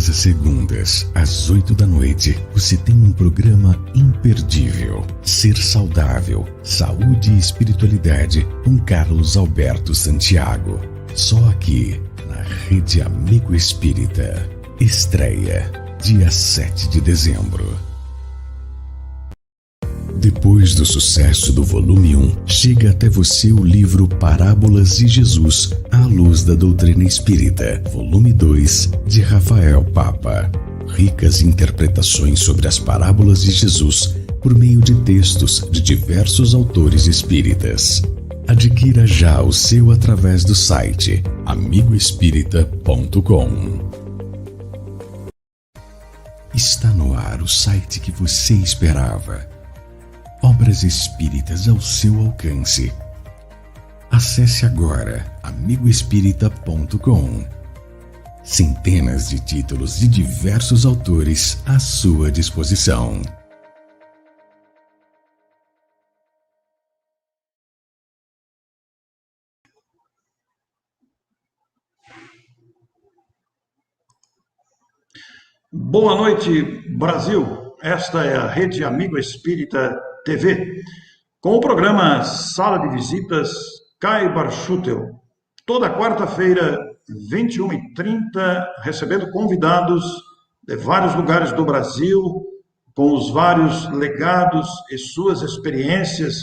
todas as segundas, às 8 da noite, você tem um programa imperdível. Ser Saudável, Saúde e Espiritualidade, com Carlos Alberto Santiago. Só aqui, na Rede Amigo Espírita. Estreia, dia 7 de dezembro. Depois do sucesso do volume 1, chega até você o livro Parábolas de Jesus, à luz da doutrina espírita, volume 2, de Rafael Papa. Ricas interpretações sobre as parábolas de Jesus, por meio de textos de diversos autores espíritas. Adquira já o seu através do site amigoespírita.com. Está no ar o site que você esperava. Obras espíritas ao seu alcance. Acesse agora amigoespírita.com. Centenas de títulos de diversos autores à sua disposição. Boa noite, Brasil. Esta é a Rede Amigo Espírita TV, com o programa Sala de Visitas Caibar Schutel. Toda quarta-feira, 21h30, recebendo convidados de vários lugares do Brasil, com os vários legados e suas experiências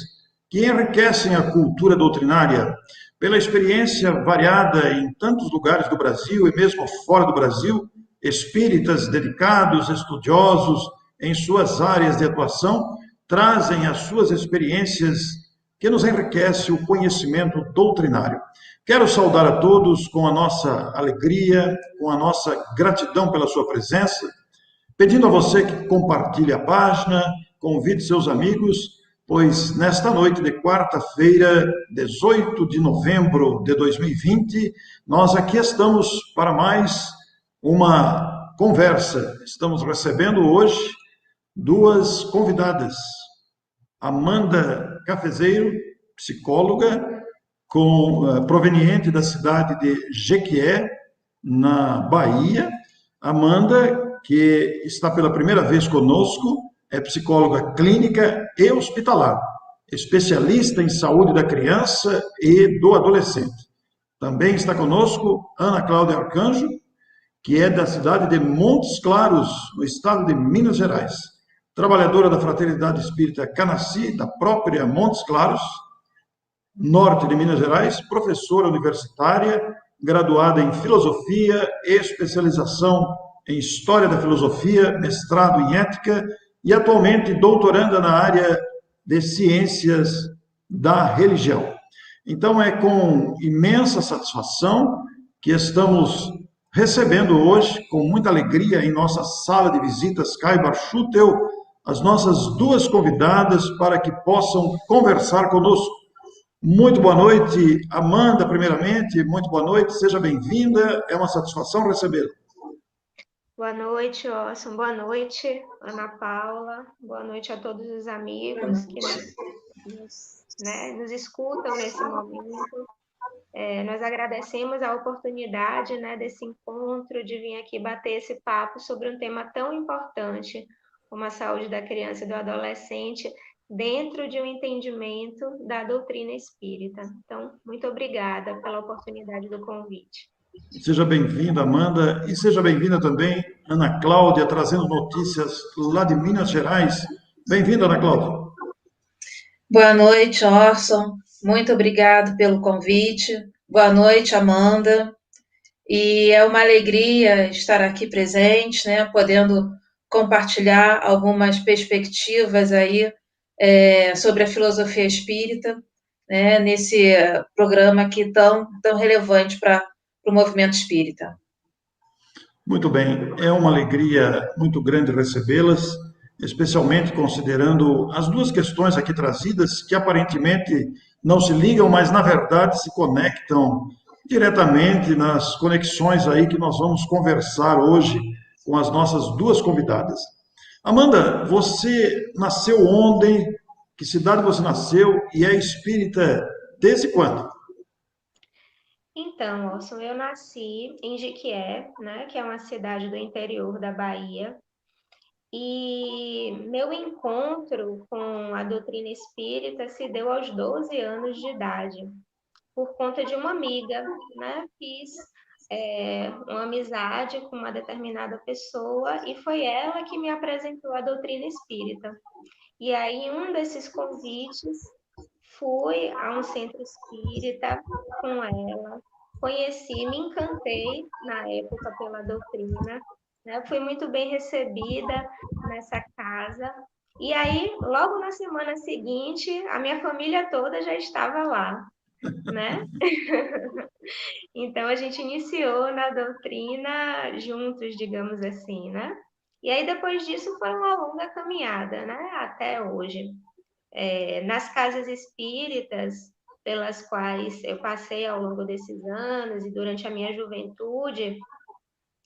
que enriquecem a cultura doutrinária. Pela experiência variada em tantos lugares do Brasil e mesmo fora do Brasil, espíritas dedicados, estudiosos em suas áreas de atuação, trazem as suas experiências que nos enriquecem o conhecimento doutrinário. Quero saudar a todos com a nossa alegria, com a nossa gratidão pela sua presença, pedindo a você que compartilhe a página, convide seus amigos, pois nesta noite de quarta-feira, 18 de novembro de 2020, nós aqui estamos para mais uma conversa. Estamos recebendo hoje duas convidadas. Amanda Cafezeiro, psicóloga, proveniente da cidade de Jequié, na Bahia. Amanda, que está pela primeira vez conosco, é psicóloga clínica e hospitalar, especialista em saúde da criança e do adolescente. Também está conosco Ana Cláudia Arcanjo, que é da cidade de Montes Claros, no estado de Minas Gerais. Trabalhadora da Fraternidade Espírita Canaci, da própria Montes Claros, norte de Minas Gerais, professora universitária, graduada em Filosofia, especialização em História da Filosofia, mestrado em Ética e atualmente doutoranda na área de Ciências da Religião. Então é com imensa satisfação que estamos recebendo hoje, com muita alegria, em nossa sala de visitas Caibar Schutel, as nossas duas convidadas para que possam conversar conosco. Muito boa noite, Amanda, primeiramente, muito boa noite, seja bem-vinda, é uma satisfação recebê-la. Boa noite, Orson, boa noite, Ana Paula, boa noite a todos os amigos que nos escutam nesse momento. Nós agradecemos a oportunidade, desse encontro, de vir aqui bater esse papo sobre um tema tão importante como a saúde da criança e do adolescente, dentro de um entendimento da doutrina espírita. Então, muito obrigada pela oportunidade do convite. Seja bem-vinda, Amanda, e seja bem-vinda também Ana Cláudia, trazendo notícias lá de Minas Gerais. Bem-vinda, Ana Cláudia. Boa noite, Orson. Muito obrigado pelo convite. Boa noite, Amanda. E é uma alegria estar aqui presente, podendo compartilhar algumas perspectivas aí sobre a filosofia espírita, nesse programa aqui tão relevante para o movimento espírita. Muito bem, é uma alegria muito grande recebê-las, especialmente considerando as duas questões aqui trazidas, que aparentemente não se ligam, mas na verdade se conectam diretamente nas conexões aí que nós vamos conversar hoje com as nossas duas convidadas. Amanda, você nasceu onde? Que cidade você nasceu e é espírita desde quando? Então, Orson, eu nasci em Jequié, né, que é uma cidade do interior da Bahia, e meu encontro com a doutrina espírita se deu aos 12 anos de idade, por conta de uma amiga, né? Fiz uma amizade com uma determinada pessoa e foi ela que me apresentou a doutrina espírita. E aí, em um desses convites, fui a um centro espírita com ela, conheci, me encantei na época pela doutrina, né? Fui muito bem recebida nessa casa. E aí, logo na semana seguinte, a minha família toda já estava lá, né? Então a gente iniciou na doutrina juntos, digamos assim, né? E aí depois disso foi uma longa caminhada, né? Até hoje. Nas casas espíritas pelas quais eu passei ao longo desses anos e durante a minha juventude,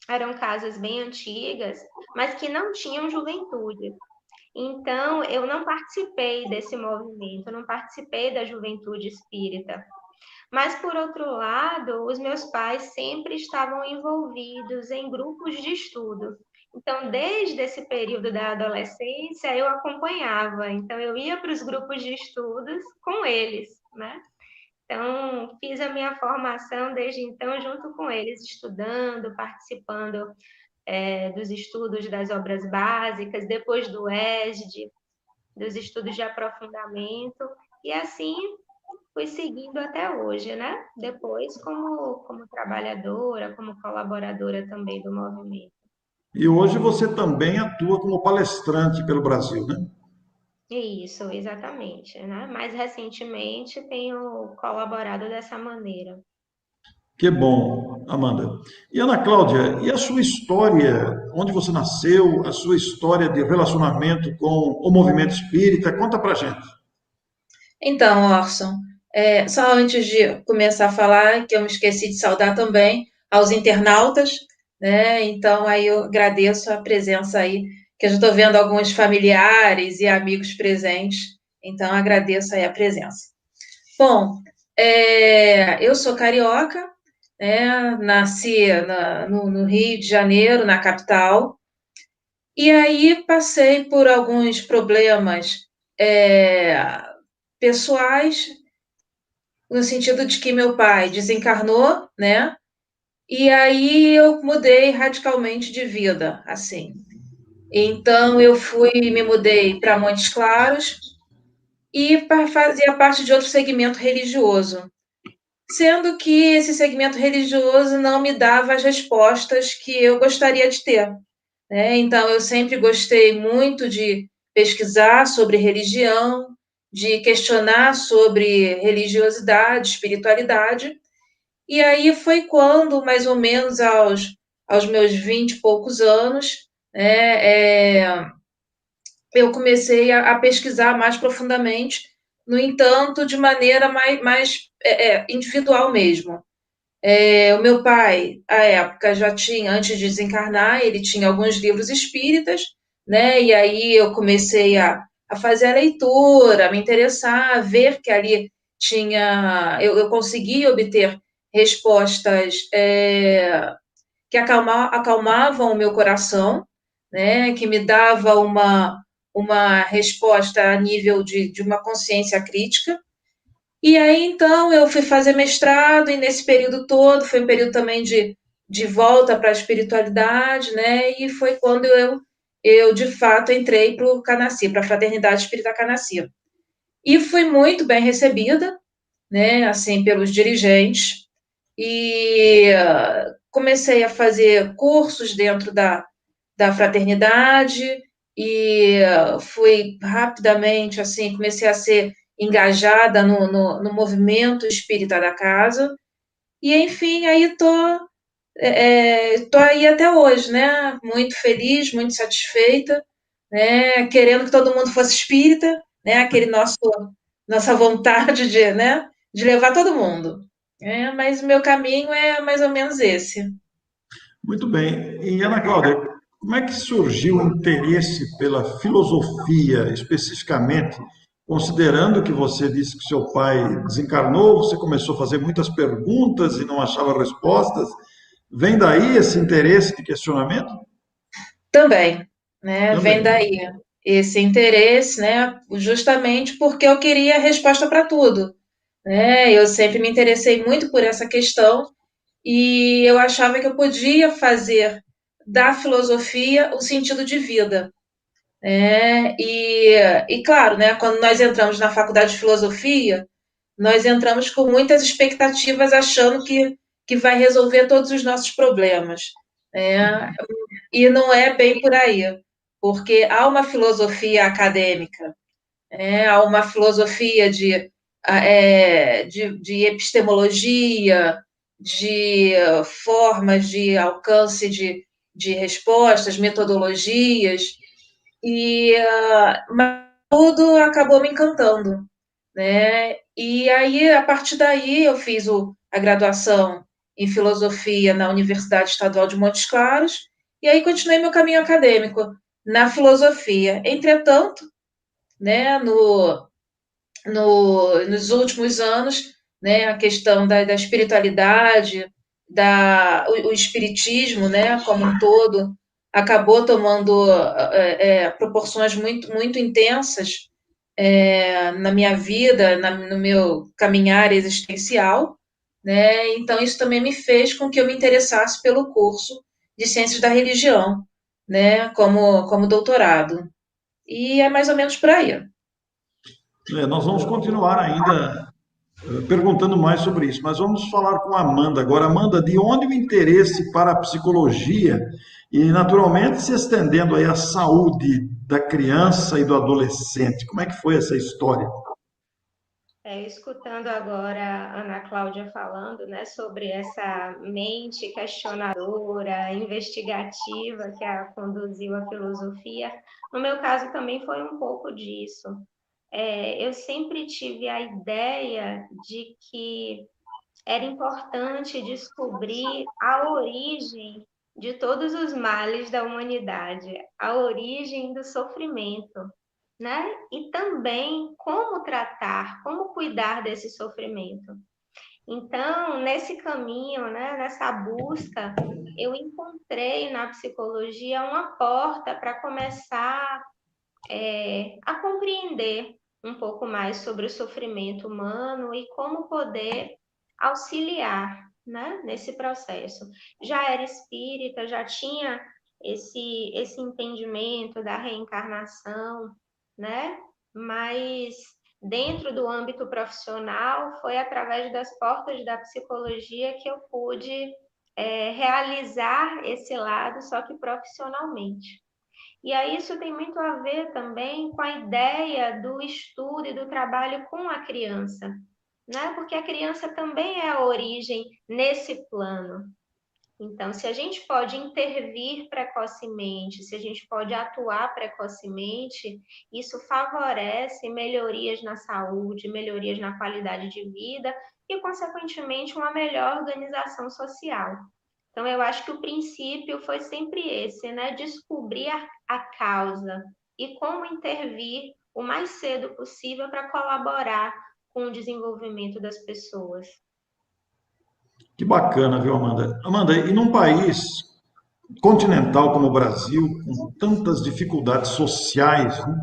eram casas bem antigas, mas que não tinham juventude. Então, eu não participei desse movimento, eu não participei da juventude espírita. Mas, por outro lado, os meus pais sempre estavam envolvidos em grupos de estudo. Então, desde esse período da adolescência, eu acompanhava. Então, eu ia para os grupos de estudos com eles, né? Então, fiz a minha formação desde então junto com eles, estudando, participando dos estudos das obras básicas, depois do ESD, dos estudos de aprofundamento, e assim fui seguindo até hoje, né? Depois como trabalhadora, como colaboradora também do movimento. E hoje você também atua como palestrante pelo Brasil, né? Isso, exatamente, né? Mais recentemente tenho colaborado dessa maneira. Que bom, Amanda. E Ana Cláudia, e a sua história, onde você nasceu, a sua história de relacionamento com o movimento espírita, conta pra gente. Então, Orson, só antes de começar a falar, que eu me esqueci de saudar também aos internautas, né? Então, aí eu agradeço a presença aí, que eu já estou vendo alguns familiares e amigos presentes, então agradeço aí a presença. Bom, eu sou carioca, né? Nasci no Rio de Janeiro, na capital, e aí passei por alguns problemas é, pessoais, no sentido de que meu pai desencarnou, né? E aí eu mudei radicalmente de vida, assim. Então eu me mudei para Montes Claros e fazia parte de outro segmento religioso, sendo que esse segmento religioso não me dava as respostas que eu gostaria de ter, né? Então eu sempre gostei muito de pesquisar sobre religião, de questionar sobre religiosidade, espiritualidade. E aí foi quando, mais ou menos aos meus 20 e poucos anos, eu comecei a pesquisar mais profundamente, no entanto, de maneira mais individual mesmo. O meu pai, à época, já tinha, antes de desencarnar, ele tinha alguns livros espíritas, né? E aí eu comecei a fazer a leitura, a me interessar, a ver que ali eu conseguia obter respostas que acalmavam o meu coração, né? Que me dava uma resposta a nível de uma consciência crítica. E aí, então, eu fui fazer mestrado, e nesse período todo, foi um período também de volta para a espiritualidade, né? E foi quando eu de fato, entrei para o Canaci, para a Fraternidade Espírita Canaci. E fui muito bem recebida, né? Assim, pelos dirigentes. E comecei a fazer cursos dentro da fraternidade, e fui rapidamente, assim, comecei a ser engajada no movimento espírita da casa, e enfim, aí tô aí até hoje, né? Muito feliz, muito satisfeita, né? Querendo que todo mundo fosse espírita, né? Nossa vontade de levar todo mundo. Mas o meu caminho é mais ou menos esse. Muito bem. E Ana Cláudia, como é que surgiu o interesse pela filosofia, especificamente considerando que você disse que seu pai desencarnou, você começou a fazer muitas perguntas e não achava respostas. Vem daí esse interesse de questionamento? Também, né? Vem Também. daí esse interesse, né? Justamente porque eu queria resposta para tudo, né? Eu sempre me interessei muito por essa questão e eu achava que eu podia fazer da filosofia o sentido de vida, né? E claro, né? Quando nós entramos na faculdade de filosofia, nós entramos com muitas expectativas, achando que vai resolver todos os nossos problemas, né? E não é bem por aí, porque há uma filosofia acadêmica, né? Há uma filosofia de epistemologia, de formas de alcance de respostas, metodologias, mas tudo acabou me encantando, né? E aí, a partir daí, eu fiz a graduação em filosofia na Universidade Estadual de Montes Claros, e aí continuei meu caminho acadêmico na filosofia. Entretanto, né, nos últimos anos, né, a questão da espiritualidade, o espiritismo, né, como um todo, acabou tomando proporções muito, muito intensas na minha vida, no meu caminhar existencial, né? Então isso também me fez com que eu me interessasse pelo curso de Ciências da Religião, né? Como doutorado. E é mais ou menos por aí. Nós vamos continuar ainda perguntando mais sobre isso, mas vamos falar com a Amanda agora. Amanda, de onde o interesse para a psicologia e, naturalmente, se estendendo aí à saúde da criança e do adolescente? Como é que foi essa história? Escutando agora a Ana Cláudia falando, né, sobre essa mente questionadora, investigativa que a conduziu à filosofia, no meu caso também foi um pouco disso. Eu sempre tive a ideia de que era importante descobrir a origem de todos os males da humanidade, a origem do sofrimento, né? E também como tratar, como cuidar desse sofrimento. Então, nesse caminho, né, nessa busca, eu encontrei na psicologia uma porta para começar a compreender um pouco mais sobre o sofrimento humano e como poder auxiliar, né, nesse processo. Já era espírita, já tinha esse entendimento da reencarnação, né? Mas dentro do âmbito profissional, foi através das portas da psicologia que eu pude realizar esse lado, só que profissionalmente. E aí isso tem muito a ver também com a ideia do estudo e do trabalho com a criança, né? Porque a criança também é a origem nesse plano. Então, se a gente pode intervir precocemente, se a gente pode atuar precocemente, isso favorece melhorias na saúde, melhorias na qualidade de vida e, consequentemente, uma melhor organização social. Então, eu acho que o princípio foi sempre esse, né? Descobrir a causa e como intervir o mais cedo possível para colaborar com o desenvolvimento das pessoas. Que bacana, viu, Amanda? Amanda, e num país continental como o Brasil, com tantas dificuldades sociais, né?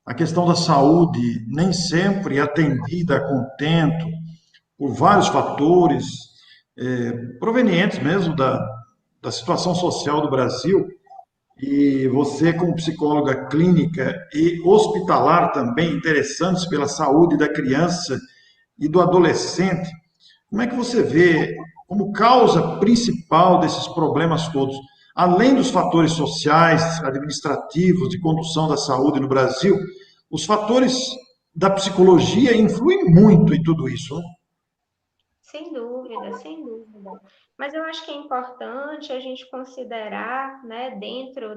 A questão da saúde nem sempre é atendida a contento por vários fatores provenientes mesmo da situação social do Brasil. E você, como psicóloga clínica e hospitalar também, interessante pela saúde da criança e do adolescente, como é que você vê como causa principal desses problemas todos, além dos fatores sociais, administrativos, de condução da saúde no Brasil, os fatores da psicologia influem muito em tudo isso, né? Sem dúvida, sem dúvida. Mas eu acho que é importante a gente considerar, né, dentro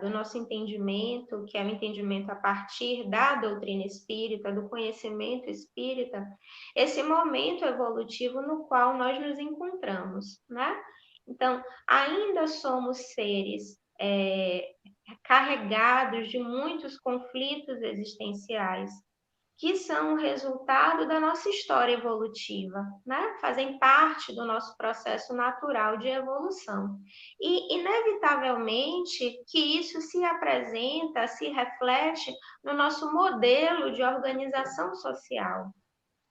do nosso entendimento, que é o entendimento a partir da doutrina espírita, do conhecimento espírita, esse momento evolutivo no qual nós nos encontramos, né? Então, ainda somos seres carregados de muitos conflitos existenciais, que são resultado da nossa história evolutiva, né? Fazem parte do nosso processo natural de evolução. E, inevitavelmente, que isso se apresenta, se reflete no nosso modelo de organização social.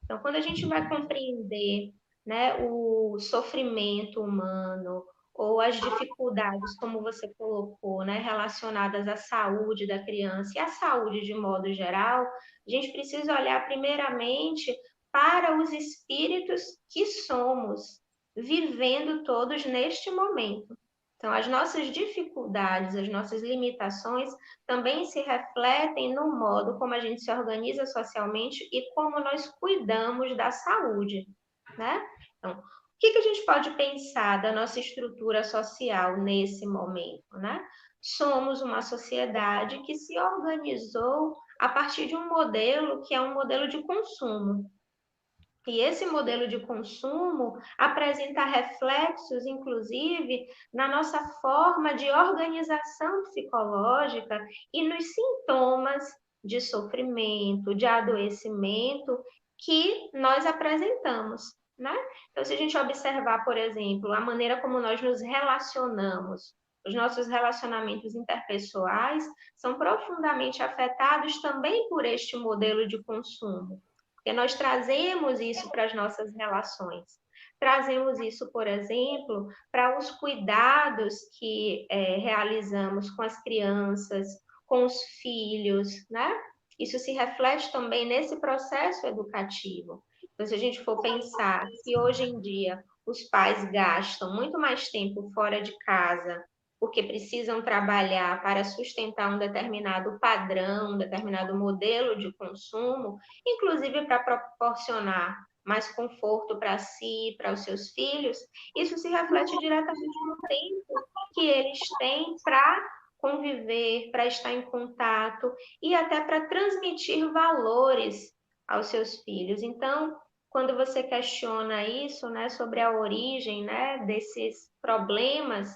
Então, quando a gente vai compreender, né, o sofrimento humano ou as dificuldades, como você colocou, né, relacionadas à saúde da criança e à saúde de modo geral, a gente precisa olhar primeiramente para os espíritos que somos, vivendo todos neste momento. Então, as nossas dificuldades, as nossas limitações também se refletem no modo como a gente se organiza socialmente e como nós cuidamos da saúde, né? Então, o que a gente pode pensar da nossa estrutura social nesse momento, né? Somos uma sociedade que se organizou a partir de um modelo que é um modelo de consumo. E esse modelo de consumo apresenta reflexos, inclusive, na nossa forma de organização psicológica e nos sintomas de sofrimento, de adoecimento que nós apresentamos, né? Então, se a gente observar, por exemplo, a maneira como nós nos relacionamos, os nossos relacionamentos interpessoais são profundamente afetados também por este modelo de consumo. Porque nós trazemos isso para as nossas relações. Trazemos isso, por exemplo, para os cuidados que realizamos com as crianças, com os filhos, né? Isso se reflete também nesse processo educativo. Então, se a gente for pensar que hoje em dia os pais gastam muito mais tempo fora de casa porque precisam trabalhar para sustentar um determinado padrão, um determinado modelo de consumo, inclusive para proporcionar mais conforto para si, para os seus filhos, isso se reflete diretamente no tempo que eles têm para conviver, para estar em contato e até para transmitir valores aos seus filhos. Então, quando você questiona isso, né, sobre a origem, né, desses problemas,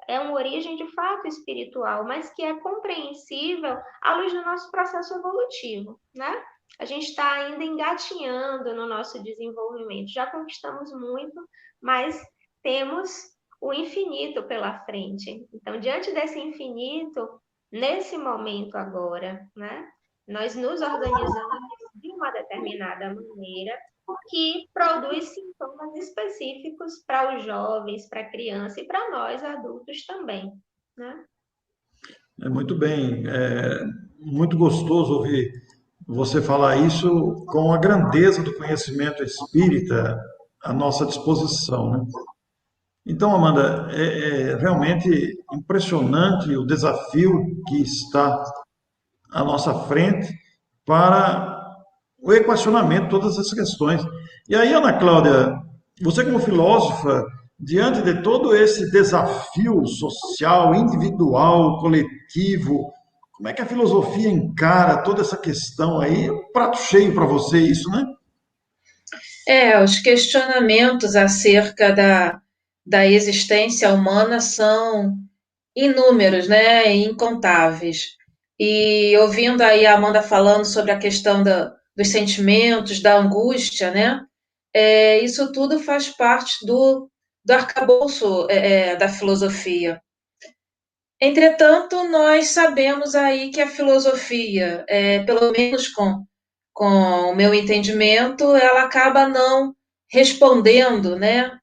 é uma origem de fato espiritual, mas que é compreensível à luz do nosso processo evolutivo, né? A gente está ainda engatinhando no nosso desenvolvimento, já conquistamos muito, mas temos o infinito pela frente. Então, diante desse infinito, nesse momento agora, né, nós nos organizamos de uma determinada maneira que produz sintomas específicos para os jovens, para a criança e para nós adultos também, né? Muito bem, muito gostoso ouvir você falar isso com a grandeza do conhecimento espírita à nossa disposição, né? Então, Amanda, é realmente impressionante o desafio que está à nossa frente para o equacionamento de todas essas questões. E aí, Ana Cláudia, você como filósofa, diante de todo esse desafio social, individual, coletivo, como é que a filosofia encara toda essa questão aí? É um prato cheio para você isso, né? Os questionamentos acerca da existência humana são inúmeros, né, incontáveis. E ouvindo aí a Amanda falando sobre a questão dos sentimentos, da angústia, né, isso tudo faz parte do arcabouço da filosofia. Entretanto, nós sabemos aí que a filosofia, pelo menos com o meu entendimento, ela acaba não respondendo, né,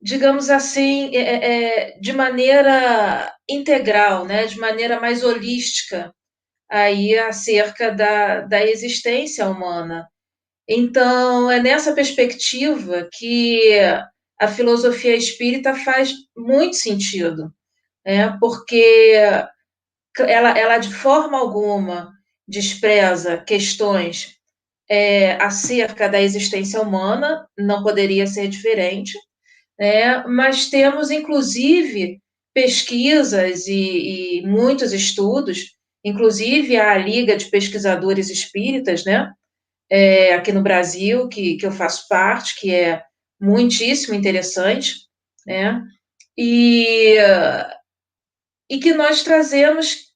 digamos assim, de maneira integral, né, de maneira mais holística, aí acerca da existência humana. Então, é nessa perspectiva que a filosofia espírita faz muito sentido, né, porque ela de forma alguma despreza questões acerca da existência humana, não poderia ser diferente, mas temos, inclusive, pesquisas e muitos estudos, inclusive a Liga de Pesquisadores Espíritas, né, aqui no Brasil, que eu faço parte, que é muitíssimo interessante, né, e que nós trazemos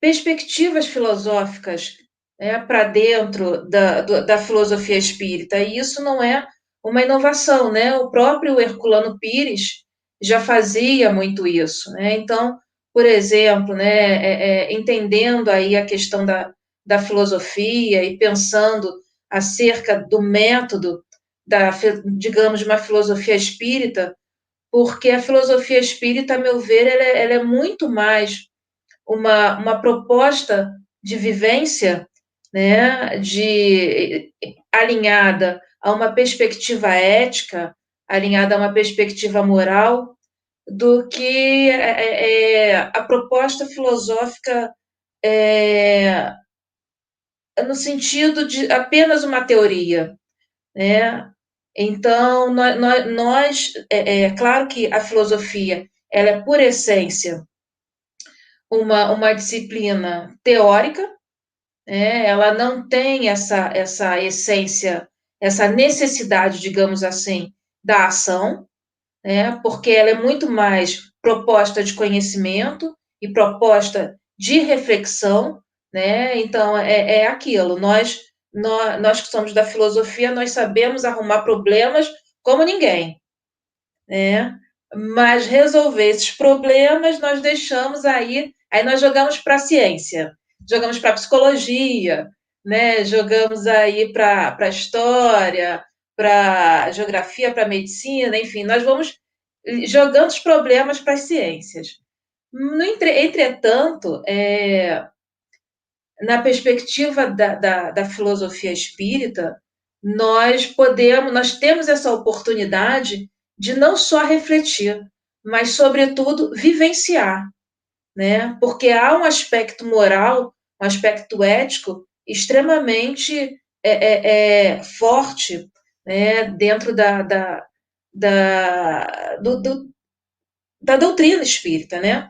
perspectivas filosóficas, né, para dentro da filosofia espírita. E isso não é uma inovação, né? O próprio Herculano Pires já fazia muito isso, né? Então, por exemplo, né, entendendo aí a questão da filosofia e pensando acerca do método digamos, de uma filosofia espírita, porque a filosofia espírita, a meu ver, ela é muito mais uma proposta de vivência, né, alinhada a uma perspectiva ética, alinhada a uma perspectiva moral, do que a proposta filosófica no sentido de apenas uma teoria, né? Então, é claro que a filosofia, ela é, por essência, uma disciplina teórica, né? Ela não tem essa essência, essa necessidade, digamos assim, da ação, né? Porque ela é muito mais proposta de conhecimento e proposta de reflexão, né? Então, é aquilo, nós que somos da filosofia, nós sabemos arrumar problemas como ninguém, né? Mas resolver esses problemas nós deixamos aí nós jogamos para a ciência, jogamos para a psicologia, né? Jogamos aí para a história, para a geografia, para a medicina, enfim, nós vamos jogando os problemas para as ciências. Entretanto, na perspectiva da filosofia espírita, nós temos essa oportunidade de não só refletir, mas, sobretudo, vivenciar, né? Porque há um aspecto moral, um aspecto ético extremamente forte, né? Dentro da, do, da doutrina espírita, né?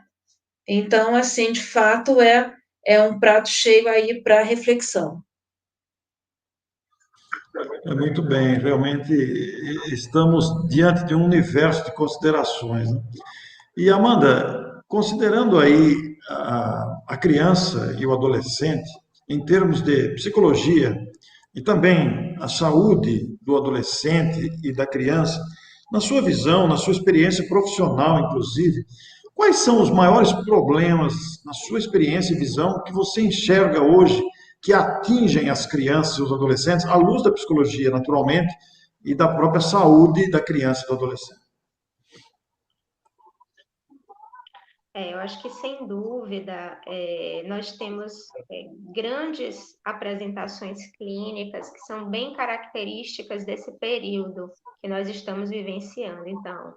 Então, assim, de fato, é um prato cheio aí para reflexão. Muito bem, realmente estamos diante de um universo de considerações, né? E Amanda, considerando aí a criança e o adolescente, em termos de psicologia e também a saúde do adolescente e da criança, na sua visão, na sua experiência profissional, inclusive, quais são os maiores problemas, na sua experiência e visão, que você enxerga hoje que atingem as crianças e os adolescentes, à luz da psicologia, naturalmente, e da própria saúde da criança e do adolescente? Eu acho que, sem dúvida, nós temos grandes apresentações clínicas que são bem características desse período que nós estamos vivenciando. Então,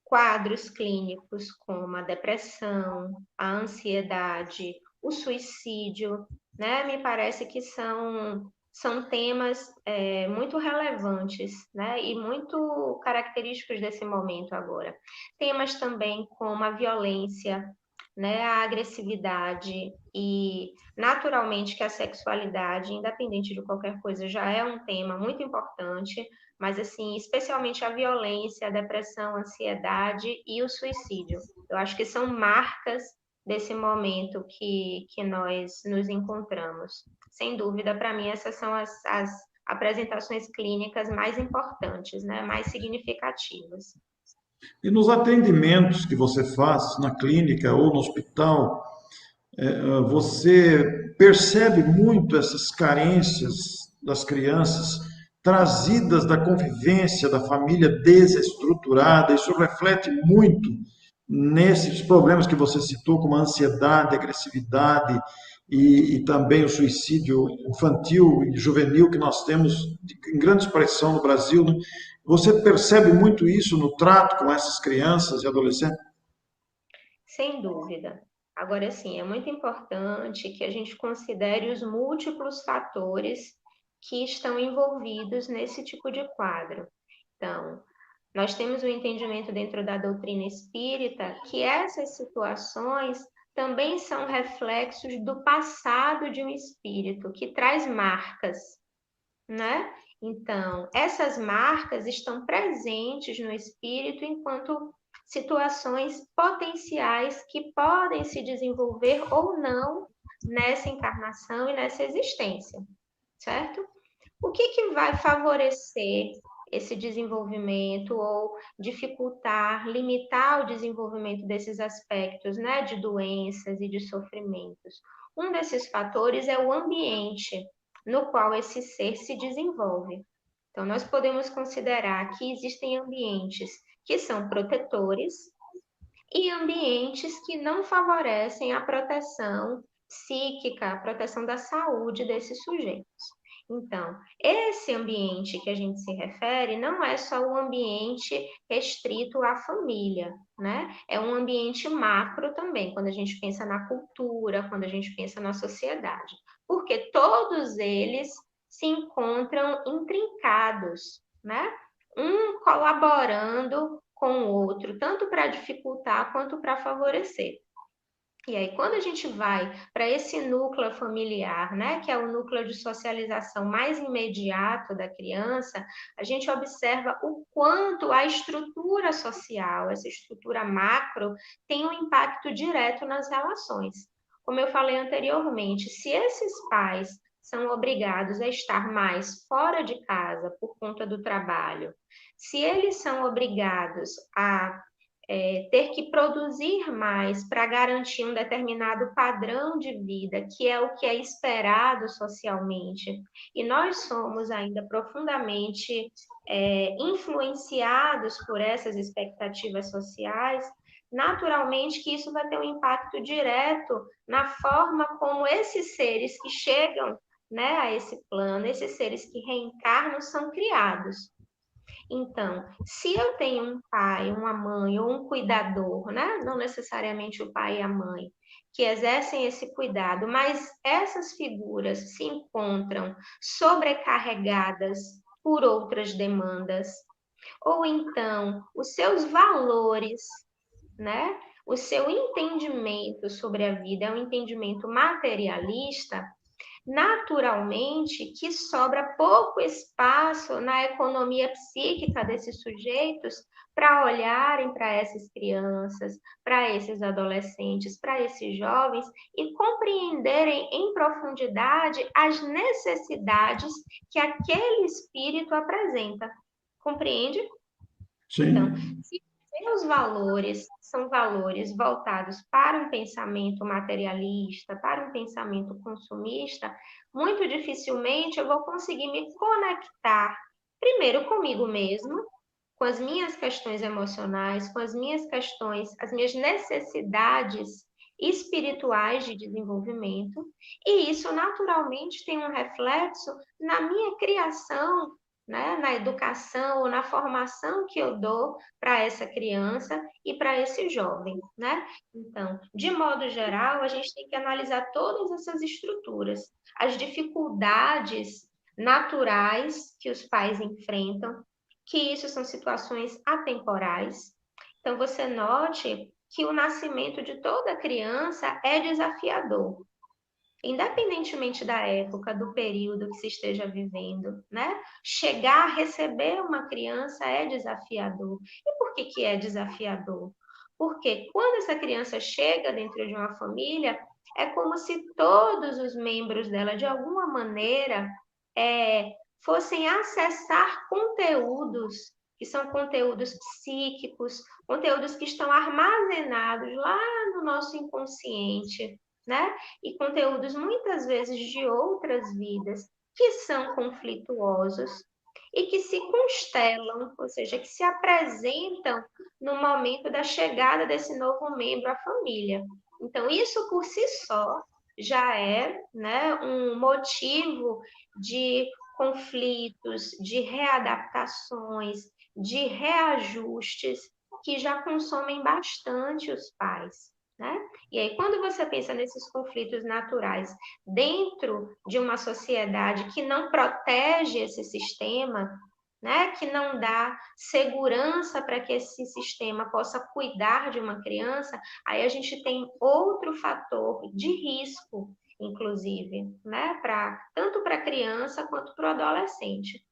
quadros clínicos como a depressão, a ansiedade, o suicídio, né? Me parece que são temas muito relevantes, né? E muito característicos desse momento agora. Temas também como a violência, né? A agressividade e, naturalmente, que a sexualidade, independente de qualquer coisa, já é um tema muito importante, mas, assim, especialmente a violência, a depressão, a ansiedade e o suicídio. Eu acho que são marcas desse momento que nós nos encontramos. Sem dúvida, para mim, essas são as apresentações clínicas mais importantes, né? Mais significativas. E nos atendimentos que você faz na clínica ou no hospital, você percebe muito essas carências das crianças trazidas da convivência da família desestruturada. Isso reflete muito nesses problemas que você citou, como a ansiedade, a agressividade e também o suicídio infantil e juvenil que nós temos em grande expressão no Brasil, né? Você percebe muito isso no trato com essas crianças e adolescentes? Sem dúvida. Agora, sim, é muito importante que a gente considere os múltiplos fatores que estão envolvidos nesse tipo de quadro. Então, nós temos o entendimento dentro da doutrina espírita que essas situações também são reflexos do passado de um espírito, que traz marcas, né? Então, essas marcas estão presentes no espírito enquanto situações potenciais que podem se desenvolver ou não nessa encarnação e nessa existência, certo? O que vai favorecer esse desenvolvimento ou dificultar, limitar o desenvolvimento desses aspectos, né, de doenças e de sofrimentos? Um desses fatores é o ambiente no qual esse ser se desenvolve. Então, nós podemos considerar que existem ambientes que são protetores e ambientes que não favorecem a proteção psíquica, a proteção da saúde desses sujeitos. Então, esse ambiente que a gente se refere não é só o ambiente restrito à família, né? É um ambiente macro também, quando a gente pensa na cultura, quando a gente pensa na sociedade, porque todos eles se encontram intrincados, né? Um colaborando com o outro, tanto para dificultar quanto para favorecer. E aí, quando a gente vai para esse núcleo familiar, né, que é o núcleo de socialização mais imediato da criança, a gente observa o quanto a estrutura social, essa estrutura macro, tem um impacto direto nas relações. Como eu falei anteriormente, se esses pais são obrigados a estar mais fora de casa por conta do trabalho, se eles são obrigados a ter que produzir mais para garantir um determinado padrão de vida, que é o que é esperado socialmente, e nós somos ainda profundamente influenciados por essas expectativas sociais, naturalmente que isso vai ter um impacto direto na forma como esses seres que chegam, né, a esse plano, esses seres que reencarnam, são criados. Então, se eu tenho um pai, uma mãe ou um cuidador, né? Não necessariamente o pai e a mãe, que exercem esse cuidado, mas essas figuras se encontram sobrecarregadas por outras demandas, ou então os seus valores, né? O seu entendimento sobre a vida é um entendimento materialista, naturalmente que sobra pouco espaço na economia psíquica desses sujeitos para olharem para essas crianças, para esses adolescentes, para esses jovens e compreenderem em profundidade as necessidades que aquele espírito apresenta. Compreende? Então, Sim. se meus valores são valores voltados para um pensamento materialista, para um pensamento consumista, muito dificilmente eu vou conseguir me conectar, primeiro comigo mesmo, com as minhas questões emocionais, com as minhas questões, as minhas necessidades espirituais de desenvolvimento, e isso naturalmente tem um reflexo na minha criação, né, na educação ou na formação que eu dou para essa criança e para esse jovem, né? Então, de modo geral, a gente tem que analisar todas essas estruturas, as dificuldades naturais que os pais enfrentam, que isso são situações atemporais. Então, você note que o nascimento de toda criança é desafiador, independentemente da época, do período que se esteja vivendo, né? Chegar a receber uma criança é desafiador. E por que é desafiador? Porque quando essa criança chega dentro de uma família, é como se todos os membros dela, de alguma maneira, fossem acessar conteúdos que são conteúdos psíquicos, conteúdos que estão armazenados lá no nosso inconsciente, né? E conteúdos muitas vezes de outras vidas que são conflituosos e que se constelam, ou seja, que se apresentam no momento da chegada desse novo membro à família. Então, isso por si só já é, né, um motivo de conflitos, de readaptações, de reajustes que já consomem bastante os pais, né? E aí, quando você pensa nesses conflitos naturais dentro de uma sociedade que não protege esse sistema, né, que não dá segurança para que esse sistema possa cuidar de uma criança, aí a gente tem outro fator de risco, inclusive, né, tanto para a criança quanto para o adolescente.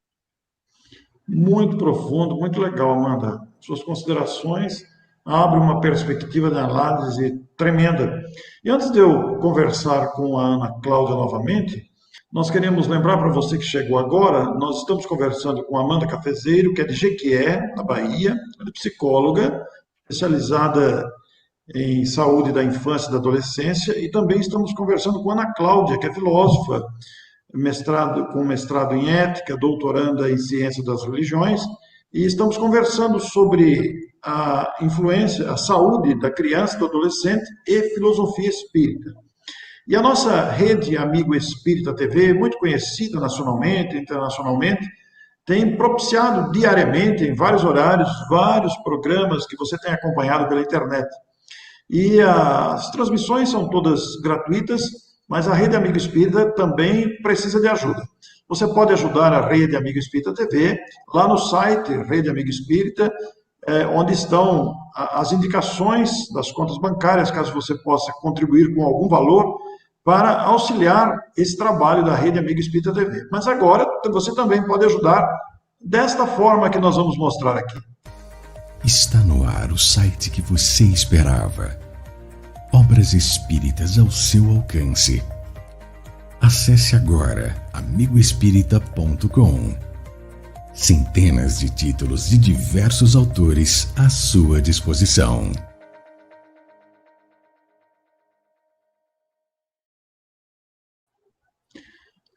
Muito profundo, muito legal, Amanda. Suas considerações abre uma perspectiva de análise tremenda. E antes de eu conversar com a Ana Cláudia novamente, nós queremos lembrar para você que chegou agora, nós estamos conversando com a Amanda Cafezeiro, que é de Jequié, na Bahia, ela é psicóloga, especializada em saúde da infância e da adolescência, e também estamos conversando com a Ana Cláudia, que é filósofa, com mestrado em ética, doutoranda em ciência das religiões, e estamos conversando sobre a influência, a saúde da criança e do adolescente e filosofia espírita. E a nossa rede Amigo Espírita TV, muito conhecida nacionalmente, internacionalmente, tem propiciado diariamente, em vários horários, vários programas que você tem acompanhado pela internet. E as transmissões são todas gratuitas, mas a Rede Amigo Espírita também precisa de ajuda. Você pode ajudar a Rede Amigo Espírita TV lá no site Rede Amigo Espírita, onde estão as indicações das contas bancárias, caso você possa contribuir com algum valor para auxiliar esse trabalho da Rede Amigo Espírita TV. Mas agora você também pode ajudar desta forma que nós vamos mostrar aqui. Está no ar o site que você esperava. Obras espíritas ao seu alcance. Acesse agora amigoespírita.com. Centenas de títulos de diversos autores à sua disposição.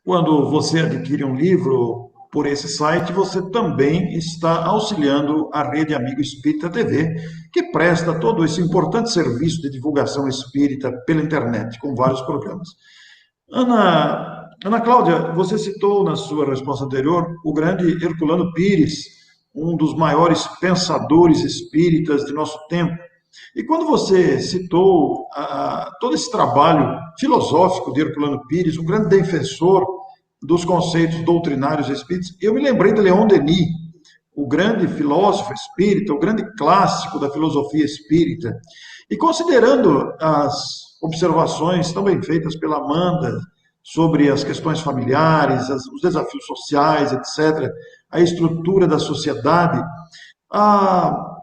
Quando você adquire um livro por esse site, você também está auxiliando a Rede Amigo Espírita TV, que presta todo esse importante serviço de divulgação espírita pela internet, com vários programas. Ana Cláudia, você citou na sua resposta anterior o grande Herculano Pires, um dos maiores pensadores espíritas de nosso tempo. E quando você citou todo esse trabalho filosófico de Herculano Pires, um grande defensor dos conceitos doutrinários espíritas, eu me lembrei de Leon Denis, o grande filósofo espírita, o grande clássico da filosofia espírita. E considerando as observações também feitas pela Amanda sobre as questões familiares, os desafios sociais, etc., a estrutura da sociedade,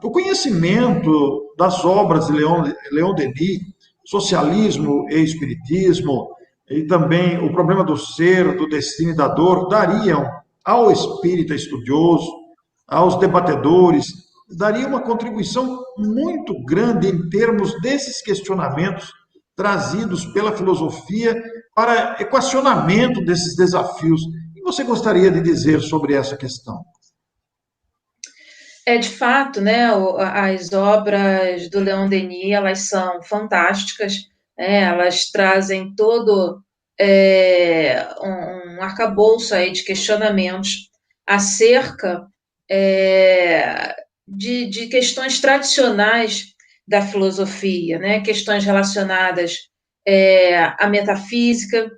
o conhecimento das obras de Leon Denis, socialismo e espiritismo, e também o problema do ser, do destino e da dor, dariam ao espírita estudioso, aos debatedores, daria uma contribuição muito grande em termos desses questionamentos trazidos pela filosofia para equacionamento desses desafios. O que você gostaria de dizer sobre essa questão? De fato, né, as obras do Leon Denis, elas são fantásticas, né, elas trazem todo um arcabouço aí de questionamentos acerca de questões tradicionais da filosofia, né, questões relacionadas à metafísica,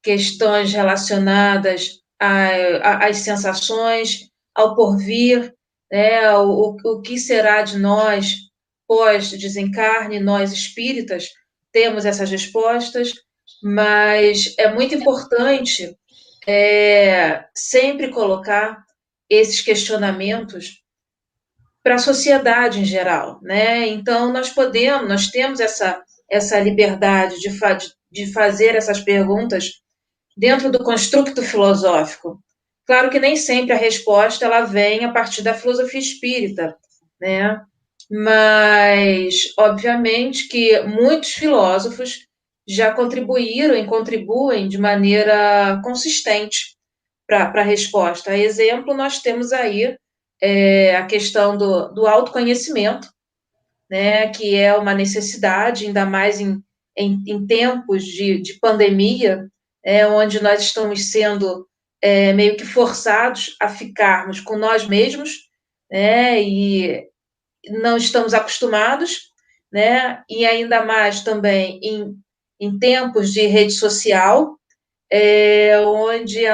questões relacionadas às sensações, ao porvir, o que será de nós pós-desencarne. Nós espíritas temos essas respostas, mas é muito importante sempre colocar esses questionamentos para a sociedade em geral, né? Então, nós temos essa liberdade de fazer essas perguntas dentro do construto filosófico. Claro que nem sempre a resposta ela vem a partir da filosofia espírita, né? Mas, obviamente, que muitos filósofos já contribuíram e contribuem de maneira consistente para a resposta. A exemplo, nós temos aí a questão do autoconhecimento, né, que é uma necessidade, ainda mais em tempos de pandemia, onde nós estamos sendo meio que forçados a ficarmos com nós mesmos, né, e não estamos acostumados, né, e ainda mais também em tempos de rede social, onde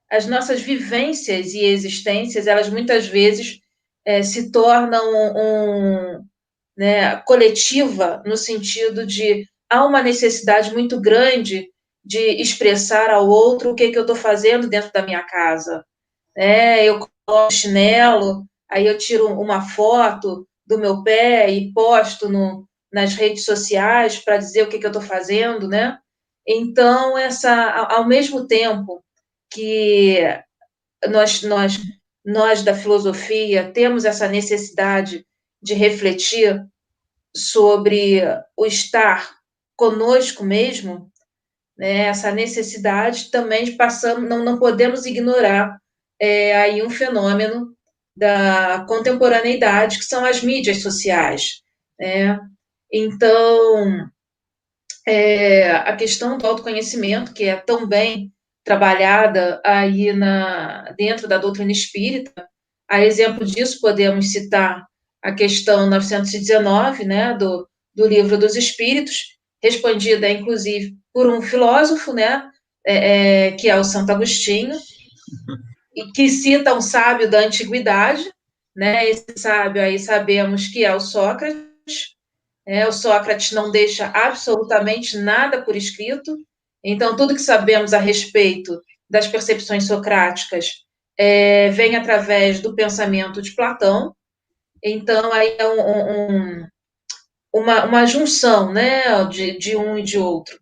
as nossas vivências e existências, elas muitas vezes se tornam né, coletiva, no sentido de há uma necessidade muito grande de expressar ao outro o que eu estou fazendo dentro da minha casa. Eu chinelo, aí eu tiro uma foto do meu pé e posto nas redes sociais para dizer o que eu estou fazendo, né? Então, ao mesmo tempo que nós, nós, nós da filosofia temos essa necessidade de refletir sobre o estar conosco mesmo, né? Essa necessidade também passamos, não podemos ignorar aí um fenômeno da contemporaneidade, que são as mídias sociais, né? Então, a questão do autoconhecimento, que é tão bem trabalhada aí dentro da doutrina espírita, a exemplo disso, podemos citar a questão 919, né, do Livro dos Espíritos, respondida, inclusive, por um filósofo, né, que é o Santo Agostinho, e que cita um sábio da antiguidade, né, esse sábio aí sabemos que é o Sócrates. O Sócrates não deixa absolutamente nada por escrito, então tudo que sabemos a respeito das percepções socráticas vem através do pensamento de Platão. Então, aí é uma junção, né, de um e de outro.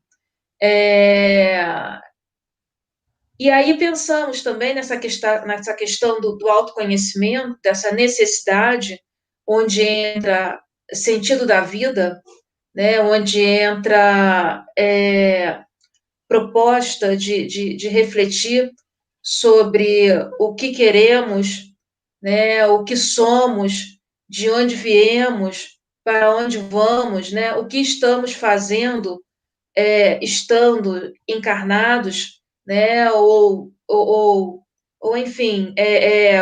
E aí pensamos também nessa questão do autoconhecimento, dessa necessidade, onde entra sentido da vida, né, onde entra proposta de refletir sobre o que queremos, né, o que somos, de onde viemos, para onde vamos, né, o que estamos fazendo estando encarnados, né, ou enfim,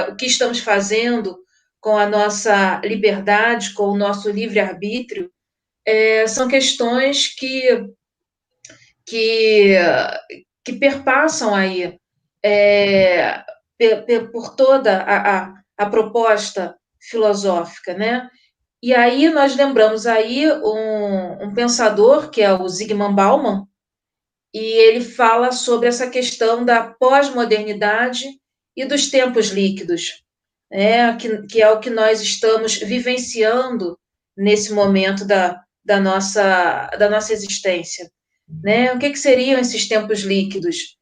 o que estamos fazendo com a nossa liberdade, com o nosso livre-arbítrio, são questões que perpassam aí por toda a proposta filosófica, né? E aí nós lembramos aí um pensador, que é o Zygmunt Bauman, e ele fala sobre essa questão da pós-modernidade e dos tempos líquidos, que é o que nós estamos vivenciando nesse momento da nossa existência. Né? O que seriam esses tempos líquidos?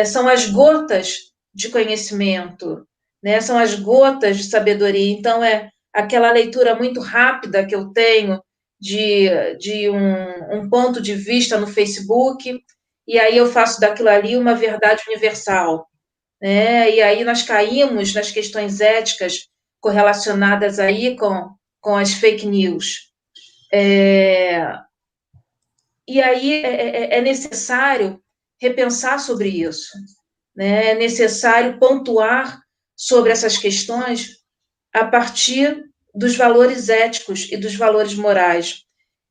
São as gotas de conhecimento, né? São as gotas de sabedoria. Então, é aquela leitura muito rápida que eu tenho de um ponto de vista no Facebook, e aí eu faço daquilo ali uma verdade universal. Né? E aí nós caímos nas questões éticas correlacionadas aí com as fake news. E aí é necessário repensar sobre isso, né? É necessário pontuar sobre essas questões a partir dos valores éticos e dos valores morais.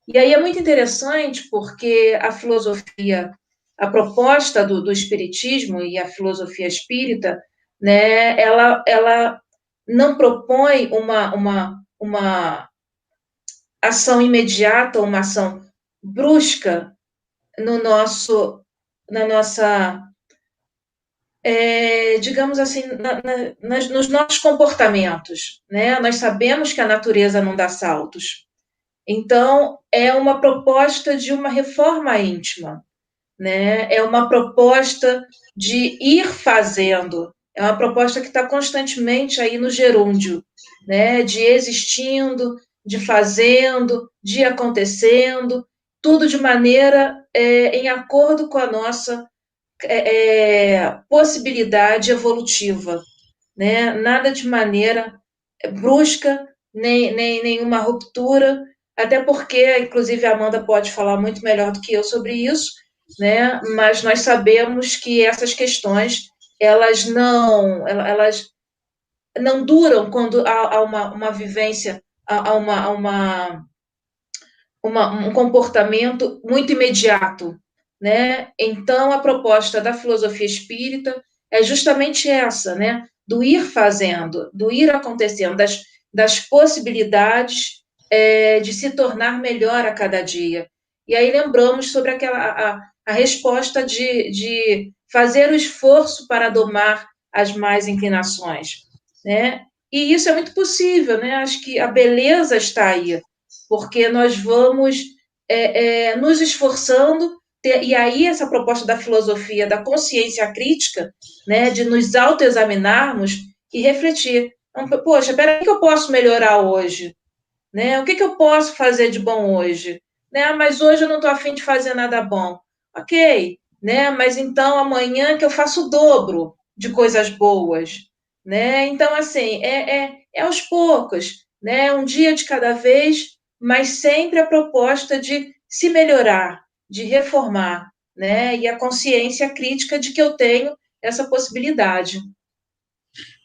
E aí é muito interessante porque a filosofia, a proposta do espiritismo e a filosofia espírita, né, ela não propõe uma ação imediata, uma ação brusca na nossa, digamos assim, nos nossos comportamentos, né? Nós sabemos que a natureza não dá saltos. Então, é uma proposta de uma reforma íntima, né? É uma proposta de ir fazendo, é uma proposta que está constantemente aí no gerúndio, né? De existindo, de fazendo, de acontecendo, tudo de maneira em acordo com a nossa possibilidade evolutiva, né? Nada de maneira brusca, nem nenhuma ruptura, até porque, inclusive, a Amanda pode falar muito melhor do que eu sobre isso, né? Mas nós sabemos que essas questões elas não duram quando há uma vivência, há um comportamento muito imediato, né? Então, a proposta da filosofia espírita é justamente essa, né? Do ir fazendo, do ir acontecendo, das possibilidades de se tornar melhor a cada dia. E aí lembramos sobre a resposta de fazer o esforço para domar as más inclinações. né? E isso é muito possível, né? Acho que a beleza está aí, porque nós vamos nos esforçando, e aí essa proposta da filosofia da consciência crítica, né, de nos autoexaminarmos e refletir. Então, poxa, peraí, o que eu posso melhorar hoje? Né? O que eu posso fazer de bom hoje? Né? Mas hoje eu não estou afim de fazer nada bom. Ok, né? Mas então amanhã que eu faço o dobro de coisas boas, né? Então, assim, é aos poucos, né? Um dia de cada vez, mas sempre a proposta de se melhorar, de reformar, né? E a consciência crítica de que eu tenho essa possibilidade.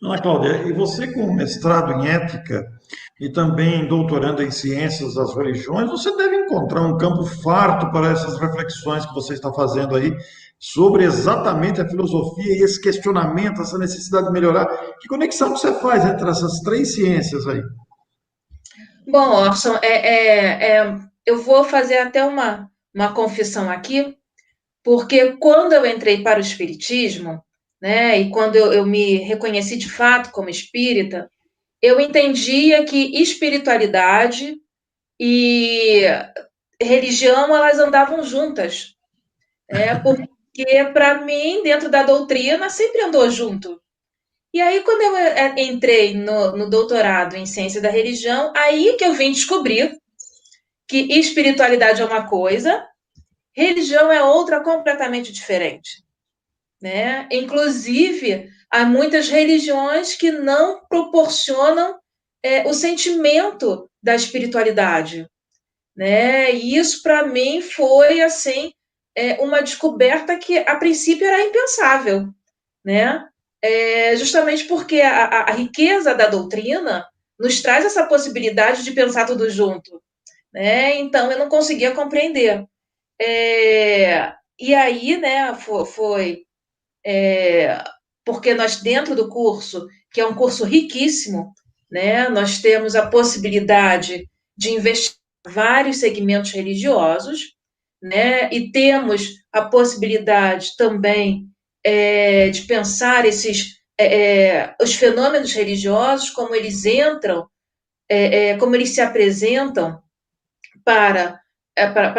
Ana Cláudia, e você com mestrado em ética e também doutorando em ciências das religiões, você deve encontrar um campo farto para essas reflexões que você está fazendo aí sobre exatamente a filosofia e esse questionamento, essa necessidade de melhorar. Que conexão que você faz entre essas três ciências aí? Bom, Orson, eu vou fazer até uma confissão aqui, porque quando eu entrei para o espiritismo, né, e quando eu me reconheci de fato como espírita, eu entendia que espiritualidade e religião elas andavam juntas, porque para mim dentro da doutrina sempre andou junto. E aí quando eu entrei no doutorado em ciência da religião, aí que eu vim descobrir que espiritualidade é uma coisa, religião é outra completamente diferente, né? Inclusive, há muitas religiões que não proporcionam o sentimento da espiritualidade, né? E isso para mim foi assim uma descoberta que a princípio era impensável, né? Justamente porque a riqueza da doutrina nos traz essa possibilidade de pensar tudo junto, né? Então eu não conseguia compreender. E aí, né, foi porque nós, dentro do curso, que é um curso riquíssimo, né, nós temos a possibilidade de investigar vários segmentos religiosos, né, e temos a possibilidade também de pensar os fenômenos religiosos, como eles entram, como eles se apresentam para